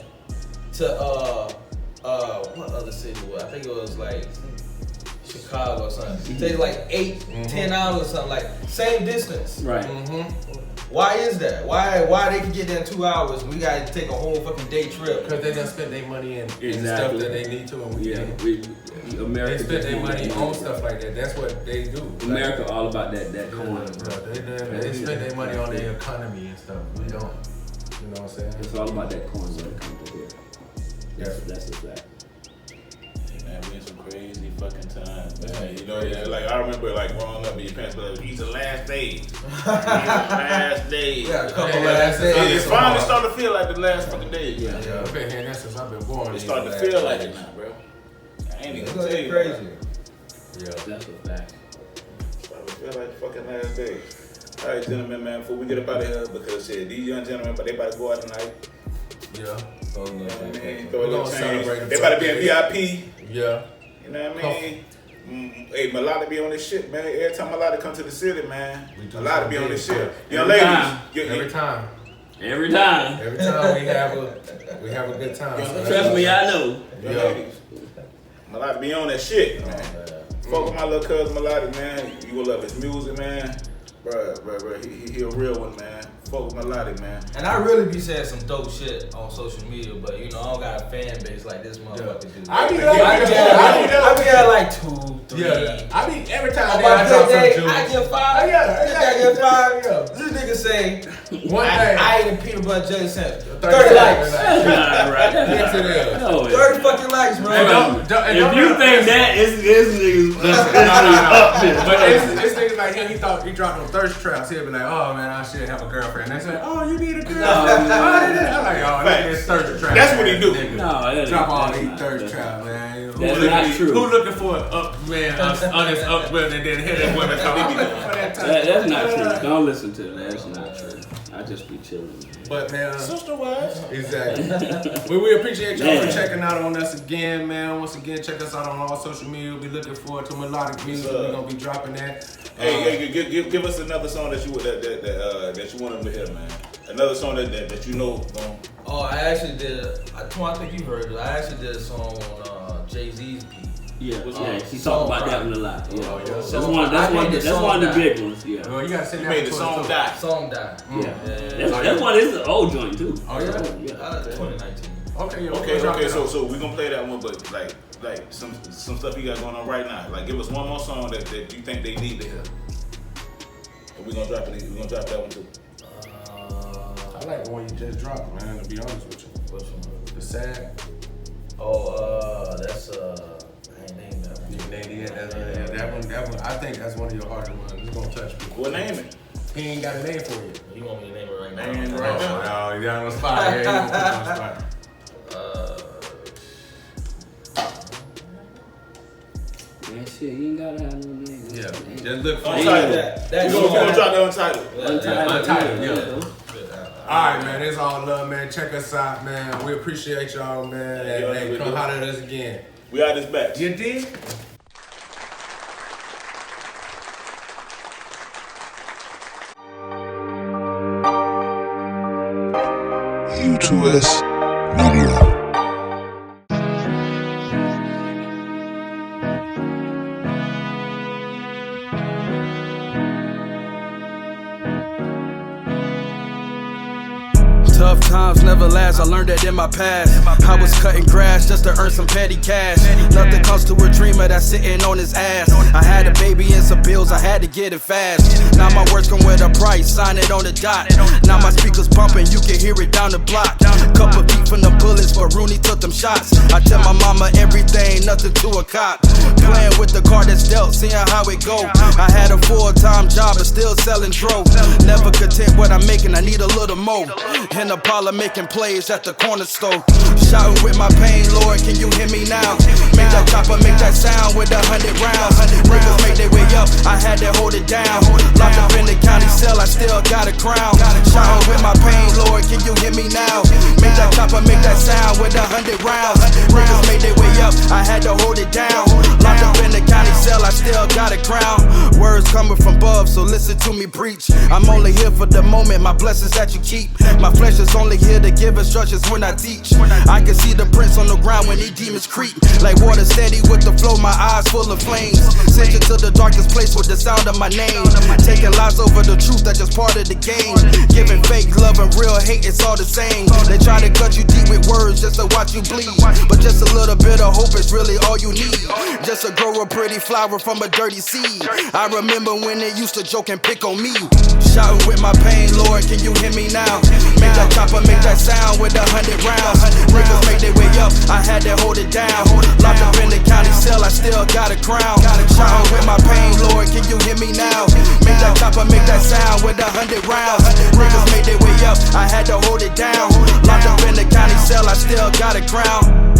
[SPEAKER 5] to what other city was? I think it was like Chicago or something. It takes like 8-10 hours or something, like same distance.
[SPEAKER 6] Right.
[SPEAKER 5] Why is that? Why they can get there in 2 hours? We gotta take a whole fucking day trip.
[SPEAKER 2] Because they done spent their money in stuff that they need to, and
[SPEAKER 6] America
[SPEAKER 2] they spent their money on stuff like that. That's what they do.
[SPEAKER 6] America all about that coin.
[SPEAKER 2] They spend their money on their economy and stuff. We don't. You know what I'm saying?
[SPEAKER 6] It's all about that coin when it comes to here. That's a fact.
[SPEAKER 3] Man, we in some crazy fucking times, man. You know, like I remember like growing up in your parents, but these are the last days. These are the last days.
[SPEAKER 5] Yeah, a couple last days.
[SPEAKER 3] It's finally starting to feel like the last fucking days.
[SPEAKER 2] Yeah. I've been hearing that since I've been born.
[SPEAKER 3] It's starting to feel like it now, bro. I ain't even tell you.
[SPEAKER 5] Crazy.
[SPEAKER 2] Yeah.
[SPEAKER 6] That's a fact.
[SPEAKER 3] It's starting to feel like the fucking last days. All right, gentlemen, man, before we get up out of here, because shit, these young gentlemen, but they about to go out tonight.
[SPEAKER 2] Yeah.
[SPEAKER 3] You know what I mean? Throw a
[SPEAKER 2] We're
[SPEAKER 3] little
[SPEAKER 2] gonna
[SPEAKER 3] change.
[SPEAKER 2] celebrate
[SPEAKER 3] They about to be in VIP.
[SPEAKER 2] Yeah.
[SPEAKER 3] You know what I mean? Hey, Melodik be on this shit, man. Every time Melodik come to the city, man, Melodik be on this shit. Young ladies,
[SPEAKER 2] Every time
[SPEAKER 3] we have
[SPEAKER 2] a good time.
[SPEAKER 6] Trust me, I know.
[SPEAKER 3] young ladies, Melodik be on that shit, man. Fuck with my little cousin Melodik, man. You will love his music, man. Bruh, he a real one, man. Fuck with Melodik, man.
[SPEAKER 5] And I really be saying some dope shit on social media, but you know, I don't got a fan base like this motherfucker do.
[SPEAKER 2] I be
[SPEAKER 5] at like 2, 3.
[SPEAKER 2] Yeah. I be every time
[SPEAKER 5] On my
[SPEAKER 2] drop
[SPEAKER 5] good day,
[SPEAKER 2] some
[SPEAKER 5] I
[SPEAKER 2] juice.
[SPEAKER 5] get 5. I get 5. This nigga say,
[SPEAKER 2] One thing.
[SPEAKER 5] I ate a peanut butter jelly sandwich. 30
[SPEAKER 2] 30
[SPEAKER 5] likes.
[SPEAKER 6] That's not right.
[SPEAKER 2] Yes, it is.
[SPEAKER 6] No,
[SPEAKER 5] 30 fucking likes, bro.
[SPEAKER 6] If you think that, it's niggas.
[SPEAKER 2] But it's niggas like him. He thought he dropped on thirst traps. He'll be like, "Oh man, I should have a girlfriend." They say, "Oh, you need a girl." I'm like, "Oh, look at this thirst trap."
[SPEAKER 3] That's what he do.
[SPEAKER 6] No,
[SPEAKER 2] Drop all these thirst traps, man.
[SPEAKER 6] That's not true.
[SPEAKER 2] Who looking for an up man on this up women and then hit that women?
[SPEAKER 6] That's not true. Don't listen to that. That's not true. I just be chilling.
[SPEAKER 2] But man,
[SPEAKER 3] Sister wives.
[SPEAKER 2] exactly. We appreciate y'all for checking out on us again, man. Once again, check us out on all social media. We'll be looking forward to Melodik music. We're gonna be dropping that.
[SPEAKER 3] Hey, give us another song that you want them to hear, man. Another song that you know.
[SPEAKER 5] Oh, I actually did. I think you heard it. I actually did a song on Jay-Z's beat.
[SPEAKER 6] Yeah, he talked about that one a lot. Yeah,
[SPEAKER 2] Oh, yeah.
[SPEAKER 6] that's one of the big ones. Yeah,
[SPEAKER 2] Well, you gotta send
[SPEAKER 3] You
[SPEAKER 2] that
[SPEAKER 3] made the song die.
[SPEAKER 5] Song died.
[SPEAKER 6] yeah. That's one. It's an old joint too.
[SPEAKER 2] Oh yeah.
[SPEAKER 5] 2019.
[SPEAKER 2] Okay, yeah.
[SPEAKER 3] Okay. So we gonna play that one, but like some stuff you got going on right now. Like, give us one more song that you think they need to hear. And we're gonna drop it. We're gonna drop that one too.
[SPEAKER 2] I like the one you just dropped, man. To be honest with you.
[SPEAKER 5] Which one?
[SPEAKER 2] The sad.
[SPEAKER 5] Oh, that's I ain't named that one.
[SPEAKER 2] That one. I think that's one of your harder ones. It's gonna touch people.
[SPEAKER 3] What name it?
[SPEAKER 2] He ain't got a name for you.
[SPEAKER 5] You want me to name it right now?
[SPEAKER 3] Name it right now.
[SPEAKER 2] No, you got on the spot. Yeah, you gonna put you on the spot.
[SPEAKER 6] Man, shit, you ain't gotta have no name.
[SPEAKER 2] Yeah, just look for
[SPEAKER 3] Untitled.
[SPEAKER 5] That's
[SPEAKER 3] We're gonna drop that Untitled.
[SPEAKER 2] Untitled, yeah. All right, man. It's all love, man. Check us out, man. We appreciate y'all, man. And hey, come holler at us again.
[SPEAKER 3] We out this batch.
[SPEAKER 2] You did?
[SPEAKER 1] U2S Media.
[SPEAKER 8] Tough times never last, I learned that in my past. I was cutting grass just to earn some petty cash. Nothing comes to a dreamer that's sitting on his ass. I had a baby and some bills, I had to get it fast. Now my words come with a price, sign it on the dot. Now my speakers pumping, you can hear it down the block. Couple feet from the bullets, but Rooney took them shots. I tell my mama everything, nothing to a cop. playing with the card that's dealt, seeing how it go. I had a full-time job but still selling dro. Never content what I'm making, I need a little more. In the parlor making plays at the corner store. Shouting with my pain, Lord, can you hear me now? Make that chopper, make that sound with 100 rounds. Niggas make their way up, I had to hold it down. Locked up in the county cell, I still got a crown. Shouting with my pain, Lord, can you hear me now? Make that chopper, make that sound with 100 rounds. Niggas made their way up, I had to hold it down. Locked up in the county cell, I still got a crown. Words coming from above, so listen to me preach. I'm only here for the moment, my blessings that you keep. My flesh is only here to give instructions when I teach. I can see the prints on the ground when these demons creep. Like water steady with the flow, my eyes full of flames. Sent you to the darkest place with the sound of my name. Taking lies over the truth, that's just part of the game. Giving fake love and real hate, it's all the same. They try to cut you deep with words just to watch you bleed. But just a little bit of hope is really all you need. Just to grow a pretty flower from a dirty seed. I remember when they used to joke and pick on me. Shouting with my pain, Lord, can you hear me now? Make that chopper, make that sound with 100 rounds. Niggas make their way up, I had to hold it down. Locked up in the county cell, I still got a crown. Shouting with my pain, Lord, can you hear me now? Make that chopper, make that sound with 100 rounds. Niggas made their way up, I had to hold it down. Locked up in the county cell, I still got a crown.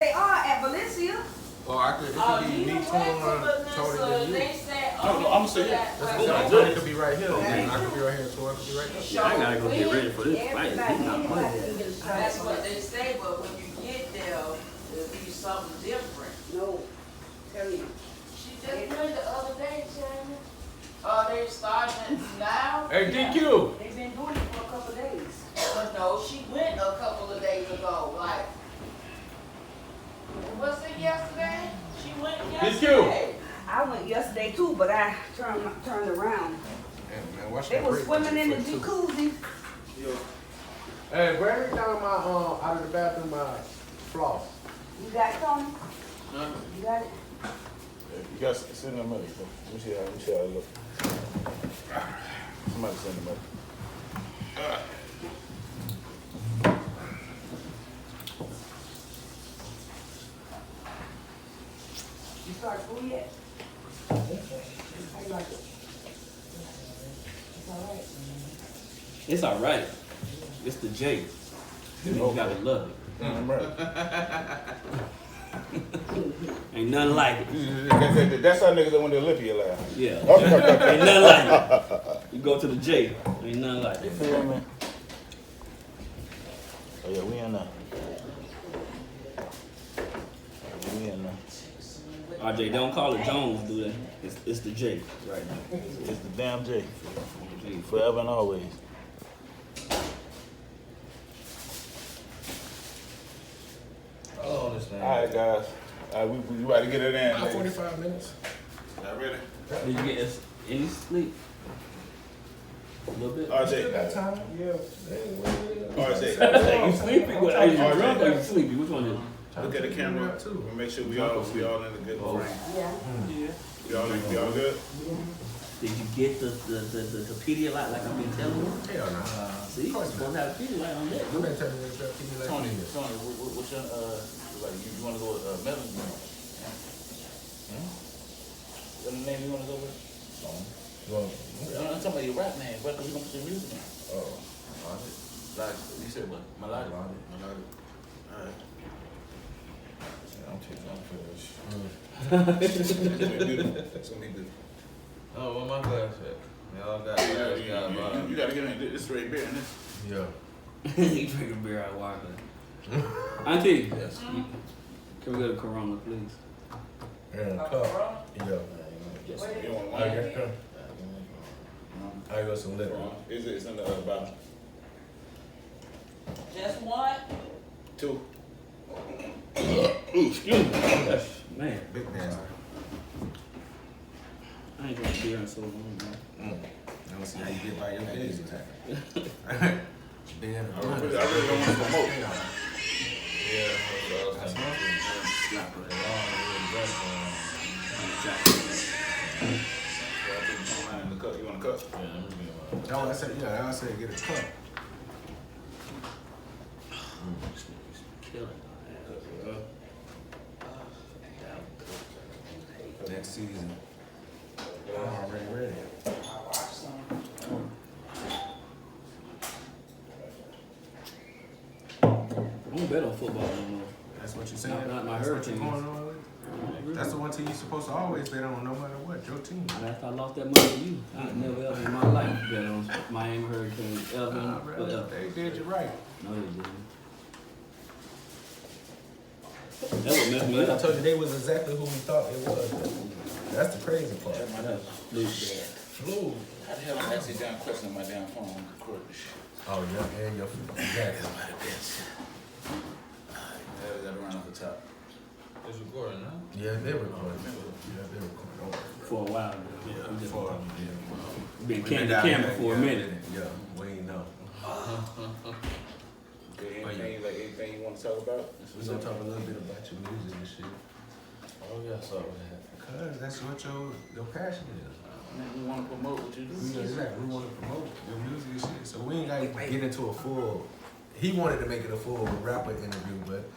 [SPEAKER 9] They are at Valencia.
[SPEAKER 2] Or I could, it could be me, Twan, Tony, and you.
[SPEAKER 3] I'm gonna say yeah.
[SPEAKER 2] Tony could be right here, and I could be right here, Twan could be right there.
[SPEAKER 6] I gotta go get ready for this fight. He's not playing.
[SPEAKER 10] That's what they say, but when you get there, it'll be something different.
[SPEAKER 9] No, tell me.
[SPEAKER 10] She just went the other day, Shannon. They starting now?
[SPEAKER 2] Hey, DQ.
[SPEAKER 9] They've been doing it for a couple of days.
[SPEAKER 10] But no, she went a couple of days ago, like. Was it yesterday? She went yesterday.
[SPEAKER 9] I went yesterday too, but I turned around.
[SPEAKER 2] Man, watch
[SPEAKER 9] They
[SPEAKER 2] that
[SPEAKER 9] were
[SPEAKER 2] break.
[SPEAKER 9] swimming in the jacuzzi.
[SPEAKER 2] Hey, bring me down my out of the bathroom my floss.
[SPEAKER 9] You got it, Tony?
[SPEAKER 3] Huh?
[SPEAKER 9] You got it?
[SPEAKER 3] You guys send them money. Let me see how it look. Somebody send them money.
[SPEAKER 9] You start school yet? How you like it? It's all right.
[SPEAKER 6] It's alright. It's the J. You gotta love it. Ain't nothing like it.
[SPEAKER 3] That's how niggas that went to Olympia last.
[SPEAKER 6] Yeah. Ain't nothing like it. You go to the J. Ain't nothing like it.
[SPEAKER 3] Feel me? Oh yeah, we in there. We in there.
[SPEAKER 6] RJ, don't call it Jones, do they? It's the J right now.
[SPEAKER 3] It's the damn J.
[SPEAKER 6] J.
[SPEAKER 3] Forever and always.
[SPEAKER 2] Oh, this thing.
[SPEAKER 3] Alright guys. We about to get it in.
[SPEAKER 2] About 45 minutes.
[SPEAKER 3] Y'all ready?
[SPEAKER 6] Did you get any sleep? A little bit?
[SPEAKER 3] RJ.
[SPEAKER 2] Got time? Yeah.
[SPEAKER 3] RJ.
[SPEAKER 6] You sleepy? Are you drunk or you sleepy? Which one is it?
[SPEAKER 3] Look at the camera. We'll make sure we all in a good frame.
[SPEAKER 9] Yeah.
[SPEAKER 3] We all good?
[SPEAKER 6] Did you get the Pedialyte like I've been telling you?
[SPEAKER 2] Hell no.
[SPEAKER 6] See, you're supposed to have a Pedialyte on that.
[SPEAKER 2] You been telling me that people like
[SPEAKER 3] Tony,
[SPEAKER 2] this.
[SPEAKER 3] what's your like you wanna go with Melodik? What the name you wanna go with?
[SPEAKER 2] Well,
[SPEAKER 3] I'm talking about your rap name, but we gonna put your music in.
[SPEAKER 2] oh,
[SPEAKER 3] Like you said what? Melodik.
[SPEAKER 2] Melodik.
[SPEAKER 3] Alright.
[SPEAKER 2] I'm finished.
[SPEAKER 3] It's gonna be good.
[SPEAKER 5] Oh, where my glass at? Y'all got glass,
[SPEAKER 3] You gotta get in this straight beer in this.
[SPEAKER 2] Yeah.
[SPEAKER 6] You drinking beer out of water. Auntie, yes. Can we go to Corona, please?
[SPEAKER 2] Yeah, cup. Yeah.
[SPEAKER 3] You want
[SPEAKER 2] I
[SPEAKER 3] one?
[SPEAKER 2] got cup. I got some liquor.
[SPEAKER 3] It's in the bottle.
[SPEAKER 10] Just one?
[SPEAKER 3] 2.
[SPEAKER 6] Ooh, excuse me. Man,
[SPEAKER 2] Big man.
[SPEAKER 6] I ain't drank beer in so long, man.
[SPEAKER 2] I don't see how you get by your days attack. Ben,
[SPEAKER 3] I really don't want to promote.
[SPEAKER 4] Yeah,
[SPEAKER 2] That's
[SPEAKER 4] that's
[SPEAKER 3] You want to cut?
[SPEAKER 2] That's what I said. Yeah, I said get a cut. Next season. I'm already ready.
[SPEAKER 6] I don't bet on football anymore.
[SPEAKER 2] That's what you're saying.
[SPEAKER 6] Not my
[SPEAKER 2] That's what you're
[SPEAKER 6] Hurricanes.
[SPEAKER 2] going on with? That's the one team you're supposed to always bet on, no matter what. Your team.
[SPEAKER 6] After I lost that money to you, I never ever in my life bet on Miami Hurricanes ever. Forever.
[SPEAKER 2] They did you right.
[SPEAKER 6] No, they didn't. That would mess me
[SPEAKER 2] I
[SPEAKER 6] up.
[SPEAKER 2] told you they was exactly who we thought it was. That's the crazy part. Flu.
[SPEAKER 3] How the hell am I actually down question on my damn phone on the record this shit?
[SPEAKER 2] Oh yeah, and your exactly.
[SPEAKER 3] Yeah, we got to run off the top.
[SPEAKER 4] It's recording now.
[SPEAKER 2] Yeah, they recording. Yeah, they recording.
[SPEAKER 6] For a while.
[SPEAKER 2] Yeah, for
[SPEAKER 6] Been camera for a minute.
[SPEAKER 2] Yeah, we ain't know.
[SPEAKER 3] Okay, anything you want to talk about?
[SPEAKER 2] We gonna talk a little bit about your music and shit.
[SPEAKER 4] Oh yeah, so that.
[SPEAKER 2] Cause that's what your passion is.
[SPEAKER 3] We want to promote what you do.
[SPEAKER 2] Exactly. We want to promote your music and shit. So we ain't gotta get into a full. He wanted to make it a full rapper interview, but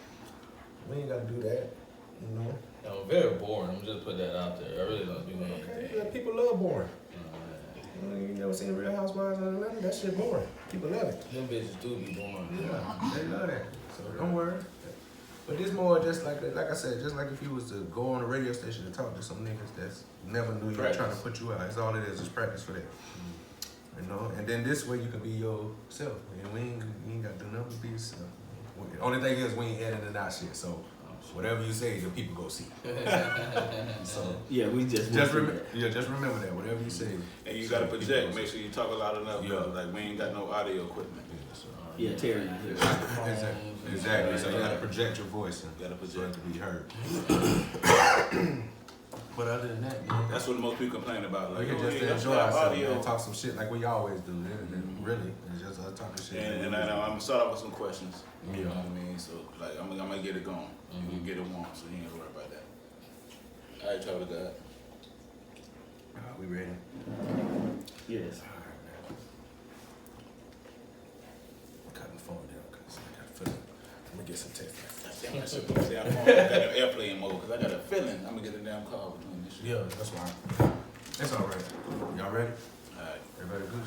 [SPEAKER 2] we ain't gotta do that. You know.
[SPEAKER 4] I'm very boring. I'm just put that out there. I really don't do anything.
[SPEAKER 2] Yeah, people love boring. You never seen Real Housewives of Atlanta? That shit boring. People love it.
[SPEAKER 4] Them bitches do be boring.
[SPEAKER 2] Yeah, they love that. So don't worry. But this more just like I said, just like if you was to go on a radio station and talk to some niggas that's never knew you were trying to put you out. That's all it is practice for that. You know, and then this way you can be yourself. And we ain't got to do nothing but be yourself. The only thing is we ain't editing out shit. So whatever you say, the people go see. So
[SPEAKER 6] Yeah, we just
[SPEAKER 2] remember that. Whatever you say.
[SPEAKER 3] And you got to project. Make sure you talk loud enough. Yeah. Like we ain't got no audio equipment.
[SPEAKER 6] Yeah, Terry.
[SPEAKER 2] Exactly. So you gotta project your voice and
[SPEAKER 3] Gotta project.
[SPEAKER 2] so it can be heard. But other than that, man,
[SPEAKER 3] That's what most people complain about. Like,
[SPEAKER 2] we can just enjoy ourselves and talk some shit like we always do. And really, it's just us talking shit.
[SPEAKER 3] And I'm gonna start off with some questions.
[SPEAKER 2] Yeah.
[SPEAKER 3] You know what I mean? So like I'm gonna get it going. You can get it warm, so you ain't gotta worry about that. All right, Charlie, God.
[SPEAKER 2] We ready?
[SPEAKER 6] Yes.
[SPEAKER 2] Cutting the phone down because I got a feeling. Let me get some text.
[SPEAKER 3] Damn, I should put the damn phone in airplane mode because I got a feeling I'm gonna get a damn call between this shit.
[SPEAKER 2] Yeah, that's why. It's all right. Y'all ready?
[SPEAKER 3] All right.
[SPEAKER 2] Everybody good?